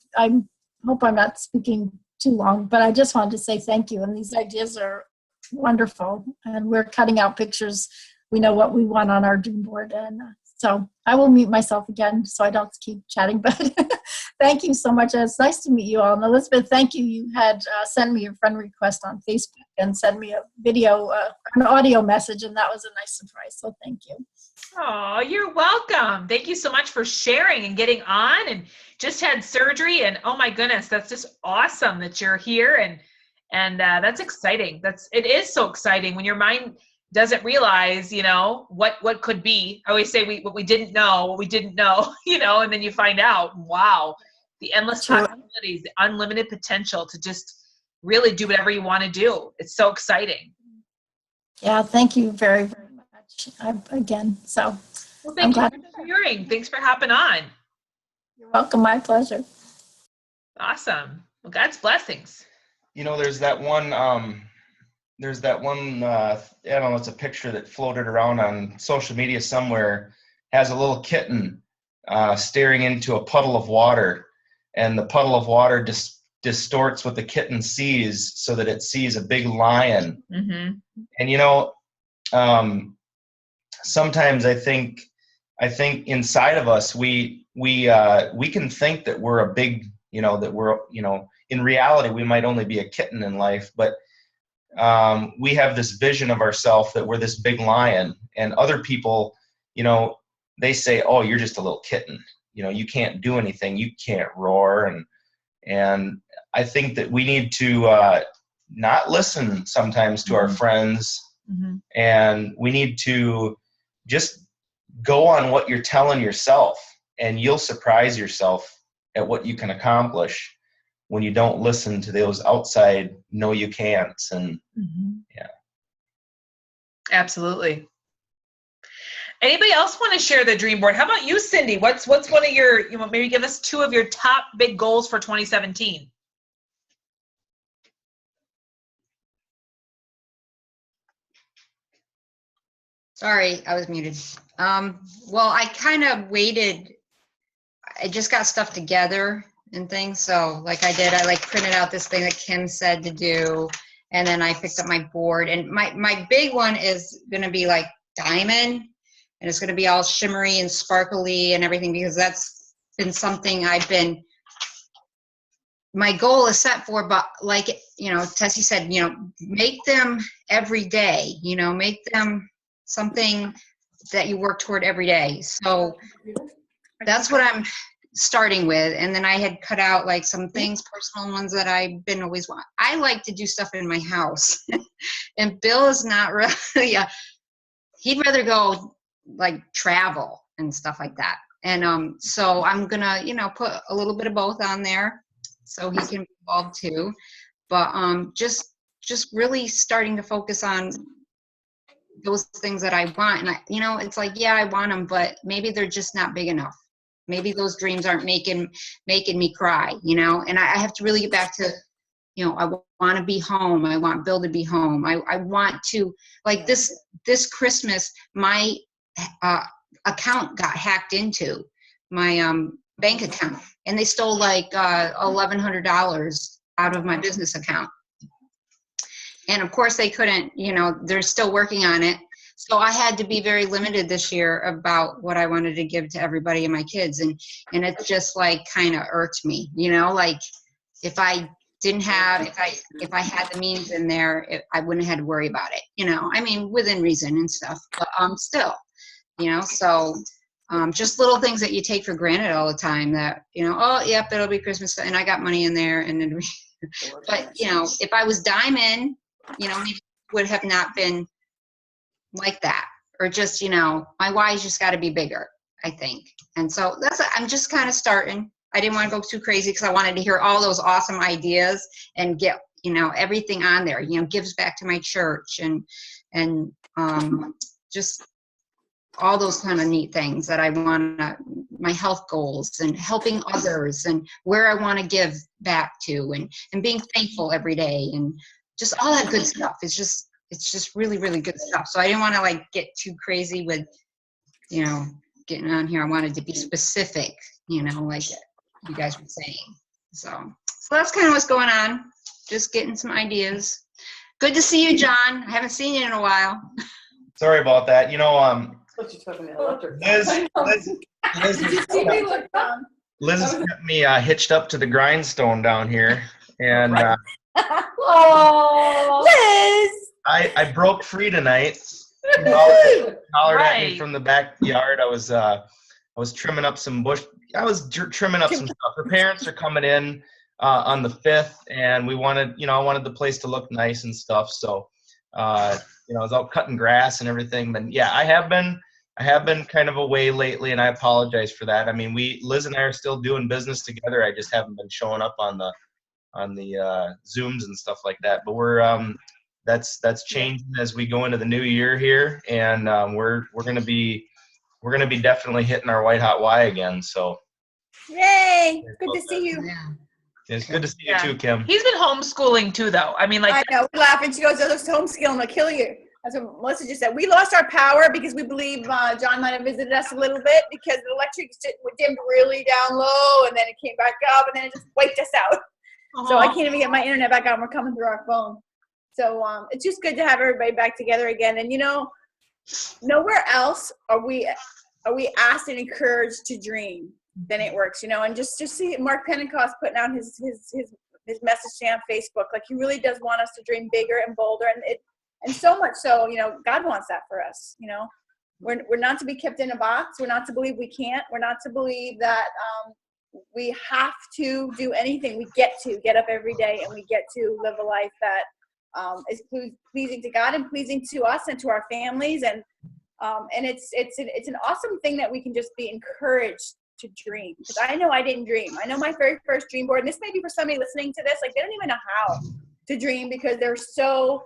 hope I'm not speaking too long, but I just wanted to say thank you. And these ideas are wonderful. And we're cutting out pictures. We know what we want on our dream board. And so I will mute myself again so I don't keep chatting, but thank you so much. It's nice to meet you all. And Elizabeth, thank you. You had sent me a friend request on Facebook and sent me a video, an audio message, and that was a nice surprise. So thank you. Oh, you're welcome. Thank you so much for sharing and getting on, and just had surgery, and oh my goodness, that's just awesome that you're here, and that's exciting. It is so exciting when your mind doesn't realize, what could be. I always say what we didn't know, and then you find out, wow, the endless possibilities, the unlimited potential to just really do whatever you want to do. It's so exciting. Yeah, thank you very, very much. Again, so well, thank you for sharing. Thanks for hopping on. You're welcome. My pleasure. Awesome. Well, God's blessings. There's that one. I don't know. It's a picture that floated around on social media somewhere. Has a little kitten staring into a puddle of water, and the puddle of water distorts what the kitten sees, so that it sees a big lion. Mm-hmm. And sometimes I think inside of us we can think that we're a big, that we're, in reality we might only be a kitten in life, but we have this vision of ourselves that we're this big lion, and other people, they say, oh, you're just a little kitten, you can't do anything, you can't roar, and I think that we need to not listen sometimes to our friends. Mm-hmm. And we need to just go on what you're telling yourself, and you'll surprise yourself at what you can accomplish when you don't listen to those outside no you can'ts. And yeah, absolutely. Anybody else want to share the dream board? How about you, Cindy? What's one of your, maybe give us two of your top big goals for 2017? Sorry, I was muted. Well, I kind of waited. I just got stuff together and things. So like I printed out this thing that Kim said to do. And then I picked up my board. And my big one is going to be like diamond. And it's going to be all shimmery and sparkly and everything, because that's been something my goal is set for, but like, Tessie said, make them every day, make them something that you work toward every day. So that's what I'm starting with. And then I had cut out like some things, personal ones that I've been always want. I like to do stuff in my house and Bill is not really, he'd rather go like travel and stuff like that. And so I'm gonna, put a little bit of both on there so he can be involved too. But just really starting to focus on those things that I want. And it's like, yeah, I want them, but maybe they're just not big enough. Maybe those dreams aren't making me cry, and I have to really get back to, I want to be home. I want Bill to be home. I want to, like this Christmas, my account got hacked into, my bank account, and they stole like $1,100 out of my business account. And of course they couldn't, they're still working on it. So I had to be very limited this year about what I wanted to give to everybody and my kids. And it just like kind of irked me, like if I didn't have, if I had the means in there, I wouldn't have had to worry about it, within reason and stuff, but still, so just little things that you take for granted all the time that, oh, yep, it'll be Christmas and I got money in there. And then, but if I was diamond, maybe it would have not been like that, or just, my why's just got to be bigger, I think. And so I'm just kind of starting. I didn't want to go too crazy because I wanted to hear all those awesome ideas and get, everything on there, gives back to my church and just all those kind of neat things that I want to, my health goals and helping others and where I want to give back to and being thankful every day and just all that good stuff. It's just really, really good stuff. So I didn't want to like get too crazy with, getting on here. I wanted to be specific, like you guys were saying. So that's kind of what's going on. Just getting some ideas. Good to see you, John. I haven't seen you in a while. Sorry about that. Liz has got me hitched up to the grindstone down here, and Liz! I broke free tonight. Hollered at me from the backyard. I was trimming up some bush. I was trimming up some stuff. Her parents are coming in on the 5th, and I wanted the place to look nice and stuff. So, I was out cutting grass and everything. But yeah, I have been kind of away lately, and I apologize for that. I mean, Liz and I are still doing business together. I just haven't been showing up on the Zooms and stuff like that. But we're that's changing as we go into the new year here, and we're gonna be definitely hitting our white hot Y again. So, yay! Good to see you. Yeah. It's good to see you too, Kim. He's been homeschooling too, though. I mean, like, I know. We laugh, and she goes, "Those homeschooling will kill you." That's what Melissa just said. We lost our power because we believe John might have visited us a little bit because the electric dimmed really down low, and then it came back up, and then it just wiped us out. So I can't even get my internet back on. We're coming through our phone. So it's just good to have everybody back together again. And nowhere else are we asked and encouraged to dream than it works. And just see Mark Pentecost putting out his message on Facebook. Like, he really does want us to dream bigger and bolder, and so much so, God wants that for us. We're not to be kept in a box. We're not to believe we can't. We're not to believe that we have to do anything. We get to get up every day, and we get to live a life that is pleasing to God and pleasing to us and to our families. And it's an awesome thing that we can just be encouraged to dream. Because I know I didn't dream. I know my very first dream board, and this may be for somebody listening to this, like, they don't even know how to dream because they're so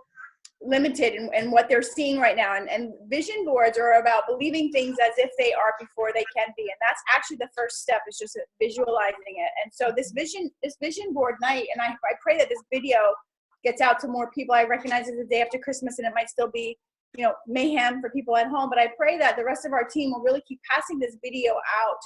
limited in what they're seeing right now. And vision boards are about believing things as if they are before they can be. And that's actually the first step, is just visualizing it. And so this vision board night, and I pray that this video gets out to more people. I recognize it's the day after Christmas, and it might still be, mayhem for people at home. But I pray that the rest of our team will really keep passing this video out.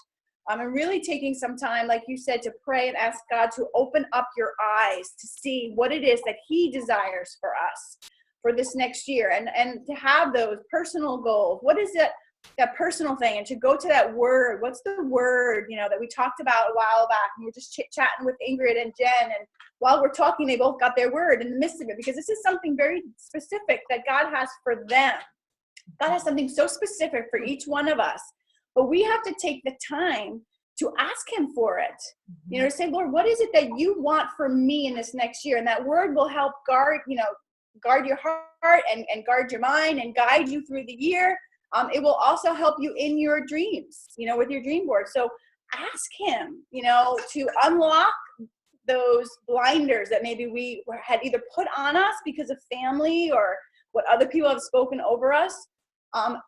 And really taking some time, like you said, to pray and ask God to open up your eyes to see what it is that He desires for us for this next year, and to have those personal goals. What is it, that personal thing, and to go to that word. What's the word, that we talked about a while back, and we're just chit-chatting with Ingrid and Jen, and while we're talking, they both got their word in the midst of it, because this is something very specific that God has for them. God has something so specific for each one of us, but we have to take the time to ask Him for it, to say, Lord, what is it that you want for me in this next year? And that word will help guard your heart and guard your mind and guide you through the year. It will also help you in your dreams, with your dream board. So ask Him, to unlock those blinders that maybe we had either put on us because of family or what other people have spoken over us,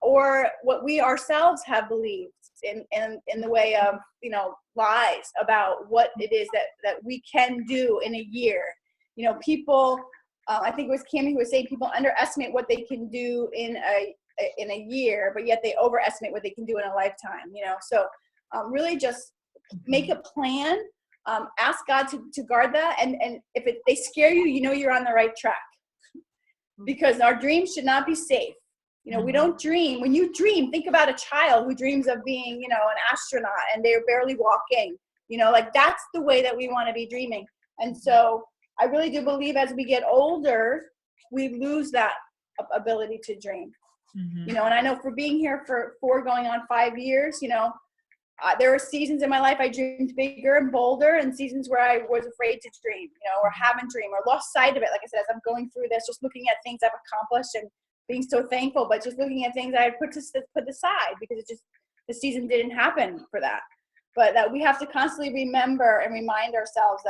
or what we ourselves have believed in the way of, lies about what it is that we can do in a year. People, I think it was Cammie who was saying, people underestimate what they can do in a year, but yet they overestimate what they can do in a lifetime. So really just make a plan. Ask God to guard that, and if they scare you, you're on the right track, because our dreams should not be safe. We don't dream. When you dream, think about a child who dreams of being, an astronaut, and they're barely walking. Like, that's the way that we want to be dreaming. And so I really do believe as we get older, we lose that ability to dream. And I know for being here for 4 going on 5 years, there were seasons in my life I dreamed bigger and bolder, and seasons where I was afraid to dream, or haven't dreamed or lost sight of it. Like I said, as I'm going through this, just looking at things I've accomplished and being so thankful, but just looking at things I had put aside because the season didn't happen for that. But that we have to constantly remember and remind ourselves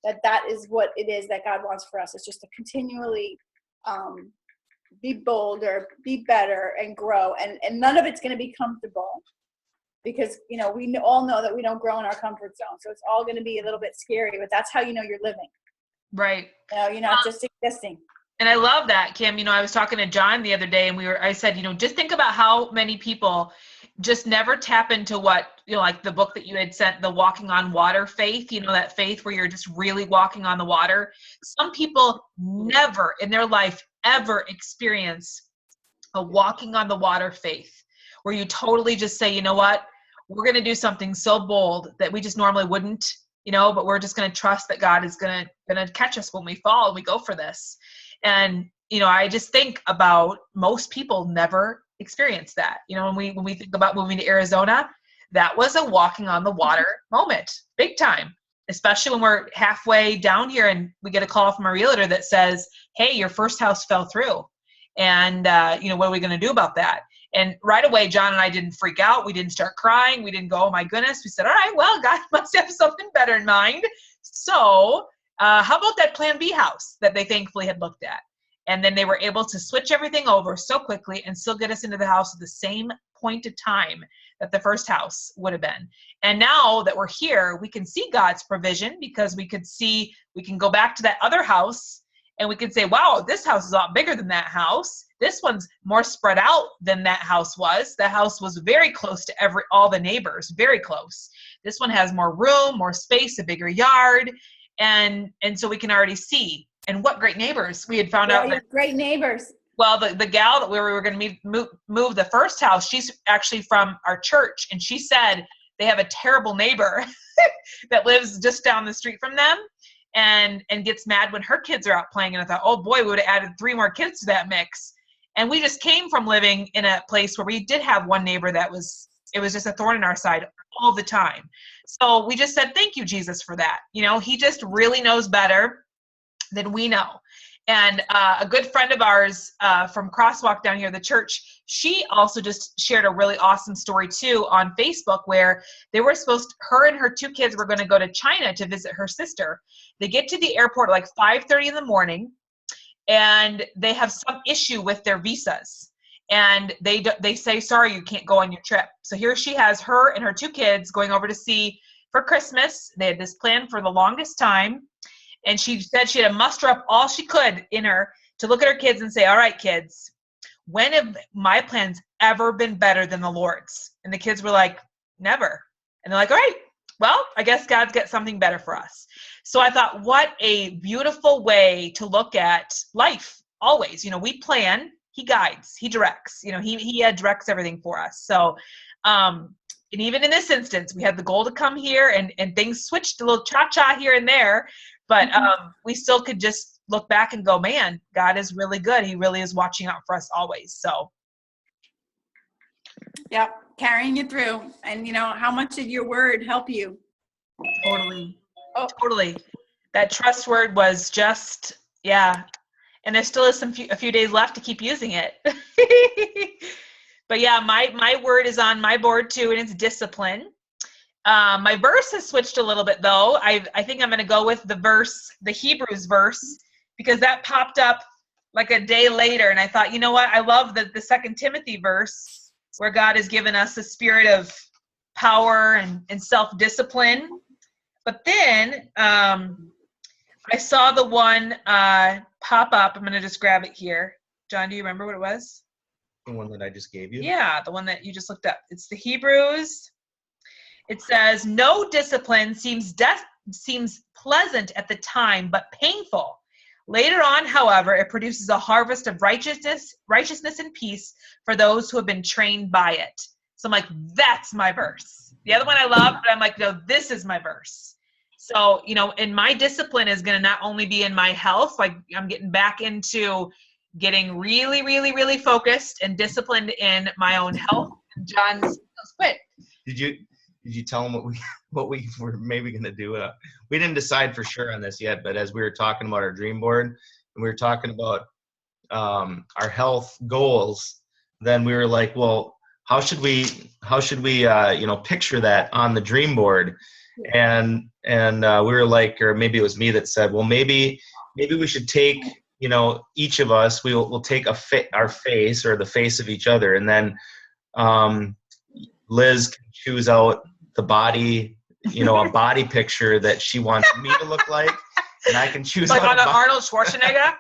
that is what it is that God wants for us. It's just to continually be bolder, be better, and grow. And none of it's going to be comfortable because, we all know that we don't grow in our comfort zone. So it's all going to be a little bit scary, but that's how you're living. Right. You're not just existing. And I love that, Kim. I was talking to John the other day and I said, just think about how many people just never tap into what, like the book that you had sent, the walking on water faith, that faith where you're just really walking on the water. Some people never in their life ever experience a walking on the water faith where you totally just say, you know what, we're going to do something so bold that we just normally wouldn't, but we're just going to trust that God is going to catch us when we fall and we go for this. And, I just think about most people never experience that. When we think about moving to Arizona, that was a walking on the water moment, big time, especially when we're halfway down here and we get a call from a realtor that says, hey, your first house fell through. And, what are we going to do about that? And right away, John and I didn't freak out. We didn't start crying. We didn't go, oh my goodness. We said, all right, well, God must have something better in mind. So how about that Plan B house that they thankfully had looked at? And then they were able to switch everything over so quickly and still get us into the house at the same point of time that the first house would have been. And now that we're here, we can see God's provision because we can go back to that other house and we can say, wow, this house is a lot bigger than that house. This one's more spread out than that house was. The house was very close to all the neighbors, very close. This one has more room, more space, a bigger yard. And so we can already see. And what great neighbors. We had found out. Great neighbors. Well, the gal that we were going to move the first house, she's actually from our church. And she said they have a terrible neighbor that lives just down the street from them and gets mad when her kids are out playing. And I thought, oh boy, we would have added 3 more kids to that mix. And we just came from living in a place where we did have one neighbor it was just a thorn in our side all the time. So we just said, thank you, Jesus, for that. He just really knows better than we know. And a good friend of ours from Crosswalk down here, the church, she also just shared a really awesome story too on Facebook where her and her 2 kids were going to go to China to visit her sister. They get to the airport at like 5:30 in the morning and they have some issue with their visas. And they say, sorry, you can't go on your trip. So here she has her and her 2 kids going over to see for Christmas. They had this plan for the longest time. And she said she had to muster up all she could in her to look at her kids and say, all right, kids, when have my plans ever been better than the Lord's? And the kids were like, never. And they're like, all right, well, I guess God's got something better for us. So I thought, what a beautiful way to look at life always. We plan, he guides, he directs, he directs everything for us. So, and even in this instance, we had the goal to come here and things switched a little cha-cha here and there. But we still could just look back and go, man, God is really good. He really is watching out for us always. So. Yep. Carrying you through. And how much did your word help you? Totally. Oh, totally. That trust word was just, yeah. And there still is a few days left to keep using it. But yeah, my word is on my board too, and it's discipline. My verse has switched a little bit though. I think I'm going to go with the Hebrews verse, because that popped up like a day later. And I thought, you know what? I love the 2 Timothy verse where God has given us a spirit of power and self-discipline. But then I saw the one pop up. I'm going to just grab it here. John, do you remember what it was? The one that I just gave you? Yeah, the one that you just looked up. It's the Hebrews. It says, no discipline seems pleasant at the time, but painful. Later on, however, it produces a harvest of righteousness and peace for those who have been trained by it. So I'm like, that's my verse. The other one I love, but I'm like, no, this is my verse. So, and my discipline is going to not only be in my health, like I'm getting back into getting really, really, really focused and disciplined in my own health. And John's quit. Did you tell them what we were maybe going to do? We didn't decide for sure on this yet, but as we were talking about our dream board, and we were talking about, our health goals, then we were like, well, how should we picture that on the dream board? And we were like, or maybe it was me that said, well, maybe we should take, each of us, we'll take our face or the face of each other, and then Liz can choose out the body, a body picture that she wants me to look like, and I can choose like out on Arnold Schwarzenegger.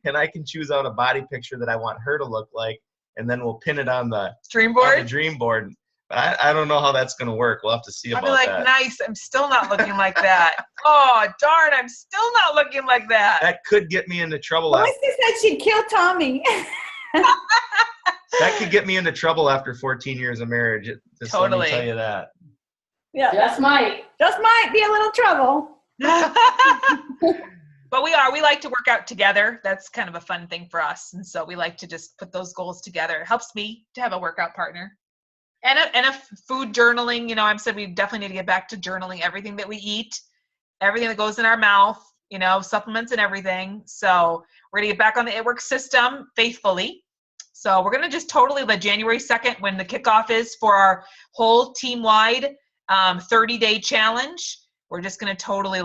And I can choose out a body picture that I want her to look like, and then we'll pin it on the dream board. I don't know how that's going to work. We'll have to see about that. I'll be like, nice. I'm still not looking like that. Oh, darn. I'm still not looking like that. That could get me into trouble. Melissa said she'd kill Tommy. That could get me into trouble after 14 years of marriage. Just totally. Let me tell you that. Yeah, just might be a little trouble. But we like to work out together. That's kind of a fun thing for us. And so we like to just put those goals together. It helps me to have a workout partner. And a food journaling. I said we definitely need to get back to journaling everything that we eat, everything that goes in our mouth, supplements and everything. So we're going to get back on the It Works system faithfully. So we're going to just totally let January 2nd, when the kickoff is for our whole team-wide 30-day challenge, we're just going to totally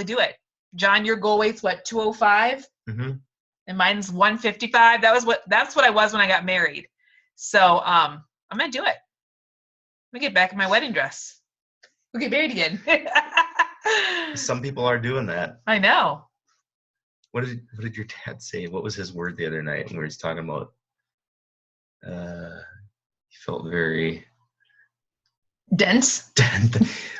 do it. John, your goal weight's what, 205? Mm-hmm. And mine's 155. That's what I was when I got married. So I'm going to do it. I'm going to get back in my wedding dress. We'll get married again. Some people are doing that. I know. What did your dad say? What was his word the other night when he was talking about he felt very dense?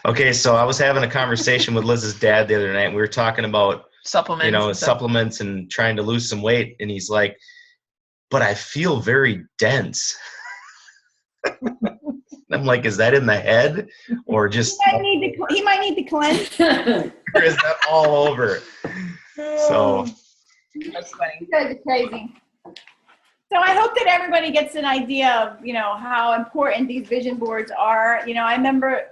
Okay, so I was having a conversation with Liz's dad the other night, and we were talking about supplements, supplements and trying to lose some weight, and he's like, but I feel very dense. I'm like, is that in the head or just he might need to cleanse? Or is that all over? So that's funny. You guys are crazy. So I hope that everybody gets an idea of, how important these vision boards are. I remember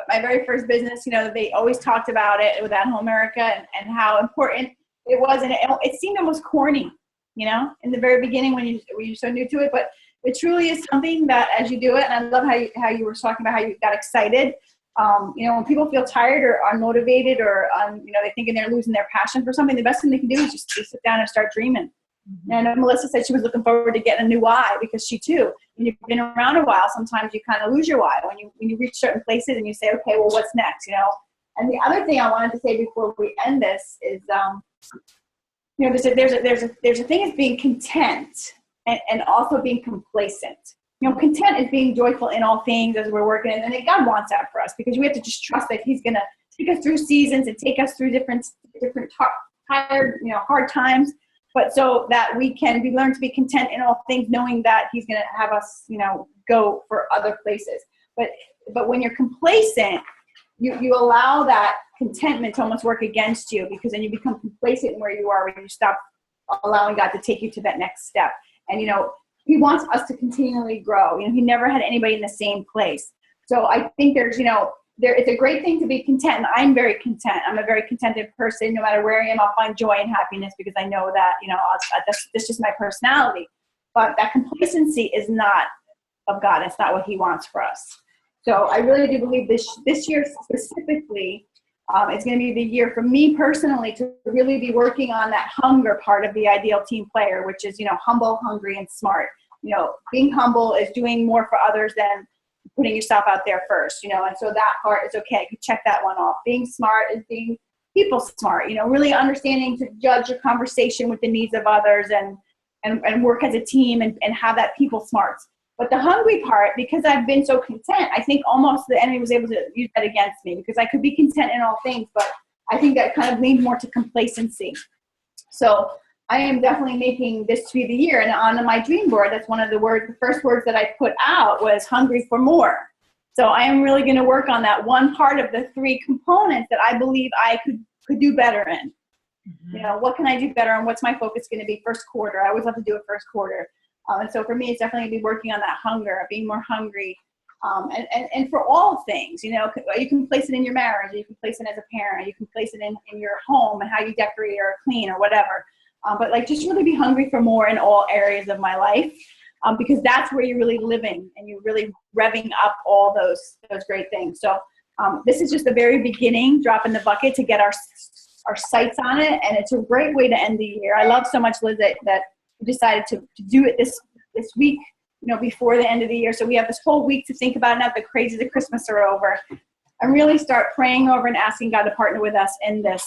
my very first business, they always talked about it with At Home America and how important it was. And it seemed almost corny, in the very beginning when you're so new to it. But it truly is something that as you do it, and I love how you were talking about how you got excited. When people feel tired or unmotivated or, they're thinking they're losing their passion for something, the best thing they can do is just sit down and start dreaming. Mm-hmm. And Melissa said she was looking forward to getting a new why, because she too, when you've been around a while, sometimes you kind of lose your why when you reach certain places and you say, okay, well, what's next? And the other thing I wanted to say before we end this is, there's a thing as being content and also being complacent. Content is being joyful in all things as we're working, and God wants that for us, because we have to just trust that He's going to take us through seasons and take us through different tired, hard times, but so that we learn to be content in all things, knowing that He's going to have us, go for other places. But when you're complacent, you allow that contentment to almost work against you, because then you become complacent where you are, when you stop allowing God to take you to that next step. And He wants us to continually grow. He never had anybody in the same place. So I think there's, it's a great thing to be content. And I'm very content. I'm a very contented person. No matter where I am, I'll find joy and happiness, because I know that, that's just my personality. But that complacency is not of God. It's not what He wants for us. So I really do believe this year specifically, it's going to be the year for me personally to really be working on that hunger part of the ideal team player, which is, humble, hungry, and smart. Being humble is doing more for others than putting yourself out there first, and so that part is okay. You check that one off. Being smart is being people smart, really understanding to judge your conversation with the needs of others and work as a team and have that people smarts. But the hungry part, because I've been so content, I think almost the enemy was able to use that against me, because I could be content in all things, but I think that kind of leaned more to complacency. So I am definitely making this to be the year. And on my dream board, that's one of the first words that I put out was hungry for more. So I am really going to work on that one part of the three components that I believe I could do better in. Mm-hmm. What can I do better, and what's my focus going to be first quarter? I always love to do it first quarter. And so for me, it's definitely going to be working on that hunger, being more hungry. And for all things, you can place it in your marriage, you can place it as a parent, you can place it in your home and how you decorate or clean or whatever. but like just really be hungry for more in all areas of my life, because that's where you're really living and you're really revving up all those great things. So this is just the very beginning, drop in the bucket to get our sights on it, and it's a great way to end the year. I love so much, Liz, that we decided to do it this week, before the end of the year. So we have this whole week to think about it now that the crazies of Christmas are over, and really start praying over and asking God to partner with us in this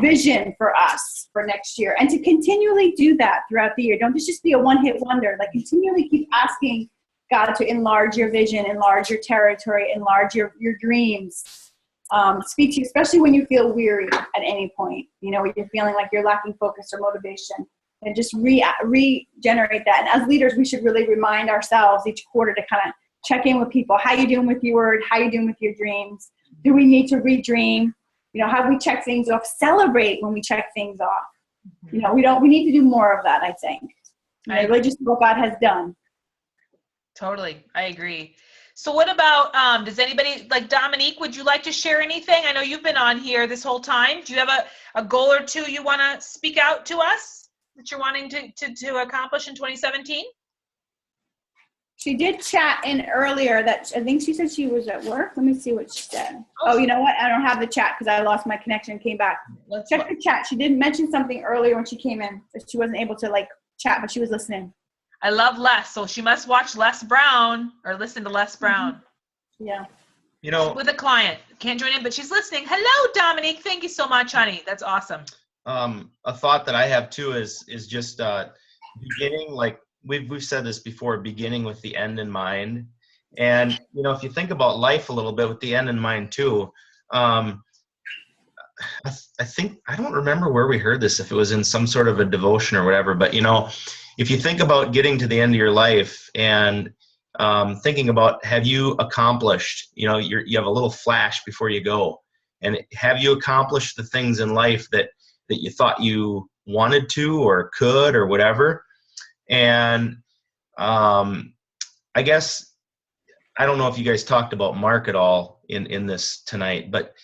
vision for us for next year, and to continually do that throughout the year. Don't just be a one-hit wonder. Like, continually keep asking God to enlarge your vision, enlarge your territory, enlarge your dreams. Speak to you, especially when you feel weary at any point, when you're feeling like you're lacking focus or motivation, and just regenerate that. And as leaders, we should really remind ourselves each quarter to kind of check in with people. How you doing with your word? How you doing with your dreams? Do we need to redream? How we check things off, celebrate when we check things off. We need to do more of that, I think. Really just what God has done. Totally. I agree. So what about, does anybody, like Dominique, would you like to share anything? I know you've been on here this whole time. Do you have a goal or two you want to speak out to us that you're wanting to accomplish in 2017? She did chat in earlier that I think she said she was at work. Let me see what she said. Oh, you know what? I don't have the chat because I lost my connection and came back. Check the chat. She did mention something earlier when she came in. She wasn't able to chat, but she was listening. I love Les, so she must watch Les Brown or listen to Les Brown. Yeah. With a client. Can't join in, but she's listening. Hello, Dominique. Thank you so much, honey. That's awesome. A thought that I have too is just beginning, like we've said this before, beginning with the end in mind. And if you think about life a little bit with the end in mind too, I think, I don't remember where we heard this, if it was in some sort of a devotion or whatever, but if you think about getting to the end of your life and thinking about, have you accomplished, you have a little flash before you go, and have you accomplished the things in life that you thought you wanted to or could or whatever. And I guess, I don't know if you guys talked about Mark at all in this tonight, but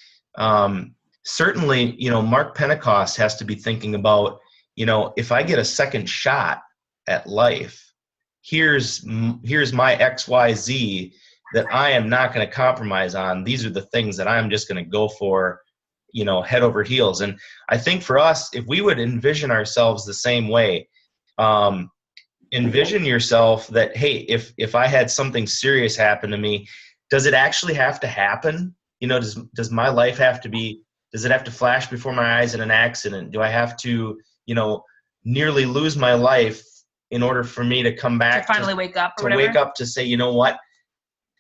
certainly, Mark Pentecost has to be thinking about, if I get a second shot at life, here's my XYZ that I am not going to compromise on. These are the things that I'm just going to go for, head over heels. And I think for us, if we would envision ourselves the same way, envision yourself that, hey, if I had something serious happen to me, does it actually have to happen? Does my life have to be, does it have to flash before my eyes in an accident? Do I have to, nearly lose my life in order for me to come back to finally wake up to say, you know what?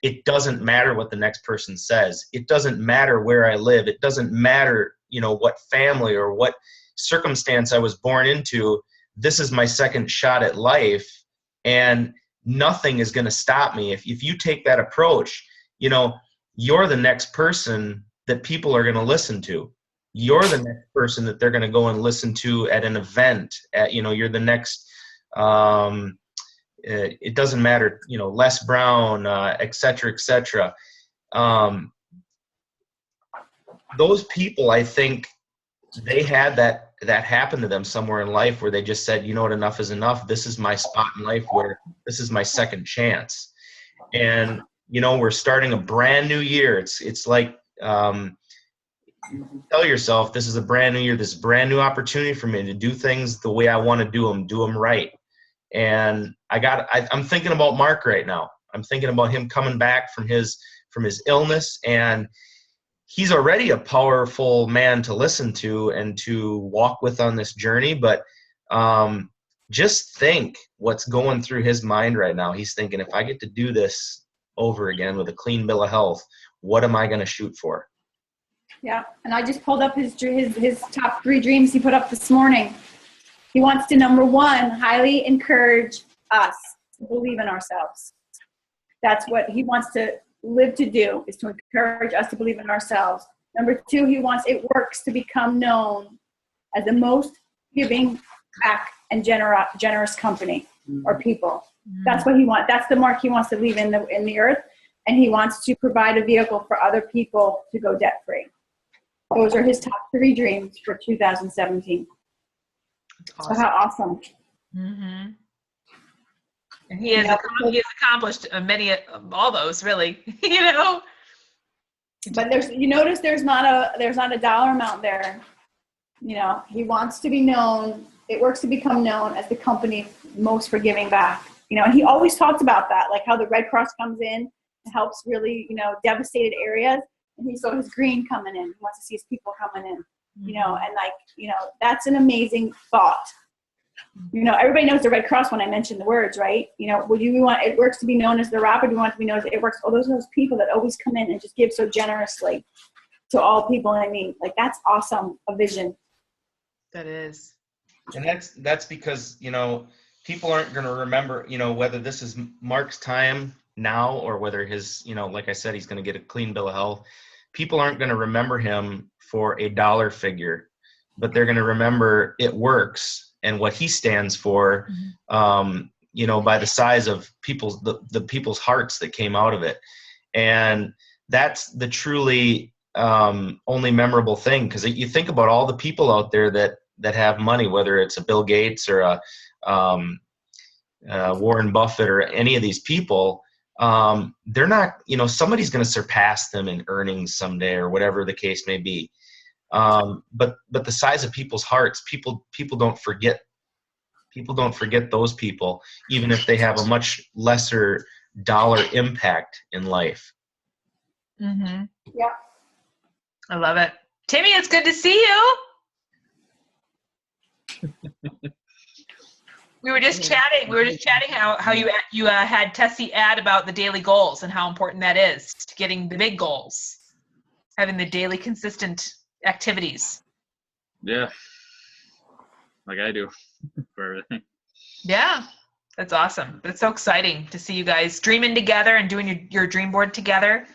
It doesn't matter what the next person says. It doesn't matter where I live. It doesn't matter, what family or what circumstance I was born into. This is my second shot at life, and nothing is going to stop me. If you take that approach, you're the next person that people are going to listen to. You're the next person that they're going to go and listen to at an event. You're the next, it doesn't matter, Les Brown, et cetera, et cetera. Those people, I think they had that happen to them somewhere in life where they just said, you know what, enough is enough. This is my spot in life where this is my second chance. And, we're starting a brand new year. It's like, tell yourself, this is a brand new year. This is a brand new opportunity for me to do things the way I want to do them right. And I'm thinking about Mark right now. I'm thinking about him coming back from his illness, and he's already a powerful man to listen to and to walk with on this journey. But just think what's going through his mind right now. He's thinking, if I get to do this over again with a clean bill of health, what am I going to shoot for? Yeah, and I just pulled up his top 3 dreams he put up this morning. He wants to, number 1, highly encourage us to believe in ourselves. That's what he wants to live to do, is to encourage us to believe in ourselves. Number 2, he wants It Works to become known as the most giving back and generous company or people. That's what he wants. That's the mark he wants to leave in the earth. And he wants to provide a vehicle for other people to go debt free. Those are his top 3 dreams for 2017. So how awesome. Mm-hmm. And he has accomplished many, all those really, you know. But you notice there's not a dollar amount there. You know, he wants to be known. It works to become known as the company most for giving back. You know, and he always talks about that, like how the Red Cross comes in and helps really, you know, devastated areas. And he saw his green coming in. He wants to see his people coming in. You know, and like, you know, that's an amazing thought. You know, everybody knows the Red Cross when I mention the words, right? You know, would you want it works to be known as the rapid? We want it to be known as it works. Oh, those are those people that always come in and just give so generously to all people in need. Like, that's awesome, a vision. That is. And that's because, you know, people aren't going to remember, you know, whether this is Mark's time now or whether his, you know, like I said, he's going to get a clean bill of health. People aren't going to remember him for a dollar figure, but they're going to remember it works and what he stands for, you know, by the size of the people's hearts that came out of it. And that's the truly only memorable thing, because you think about all the people out there that have money, whether it's a Bill Gates or a Warren Buffett or any of these people, they're not, you know, somebody's going to surpass them in earnings someday or whatever the case may be. But the size of people's hearts, people don't forget. People don't forget those people, even if they have a much lesser dollar impact in life. Mm-hmm. Yeah. I love it. Timmy, it's good to see you. We were just chatting. How you had Tessie add about the daily goals and how important that is to getting the big goals, having the daily consistent activities. Yeah, like I do for everything. Yeah, that's awesome. But it's so exciting to see you guys dreaming together and doing your dream board together.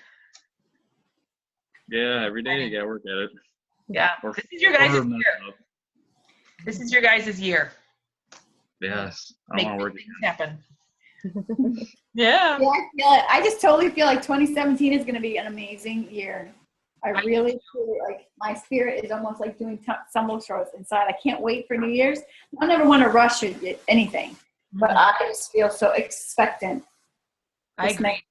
Yeah, every day you gotta work at it. Yeah, this is your guys' year. This is your guys' year. Yes, I Make want to work things happen. Yeah. Yeah, I feel it. I just totally feel like 2017 is going to be an amazing year. I really feel like my spirit is almost like doing tumble throws inside. I can't wait for New Year's. I never want to rush anything, but I just feel so expectant. I agree.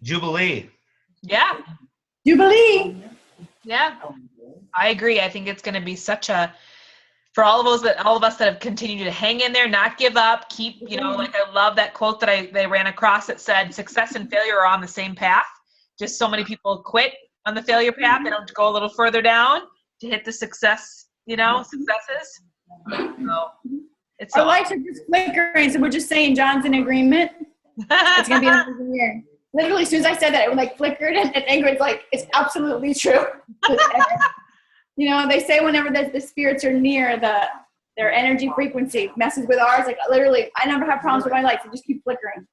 Jubilee. Yeah. Jubilee. Yeah. I agree. I think it's going to be such a, for all of us that have continued to hang in there, not give up, keep, you know, like I love that quote that they ran across that said, success and failure are on the same path. Just so many people quit on the failure path. They don't go a little further down to hit the successes. So it's our lights are just flickering, so we're just saying John's in agreement. It's going to be an amazing year. Literally, as soon as I said that, it like flickered, and Ingrid's like, it's absolutely true. You know, they say whenever the spirits are near, their energy frequency messes with ours. Like, literally, I never have problems with my lights. They just keep flickering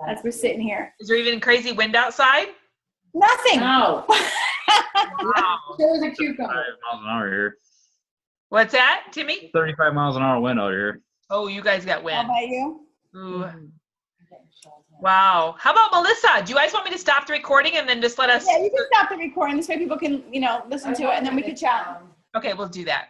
as we're sitting here. Is there even crazy wind outside? Nothing. No. Wow. There was a cucumber. 35 miles an hour here. What's that, Timmy? 35 miles an hour wind out here. Oh, you guys got wind. How about you? Ooh. Wow. How about Melissa? Do you guys want me to stop the recording and then just let us? Yeah, you can stop the recording. This way people can, you know, listen to it, and then we can chat. Okay, we'll do that.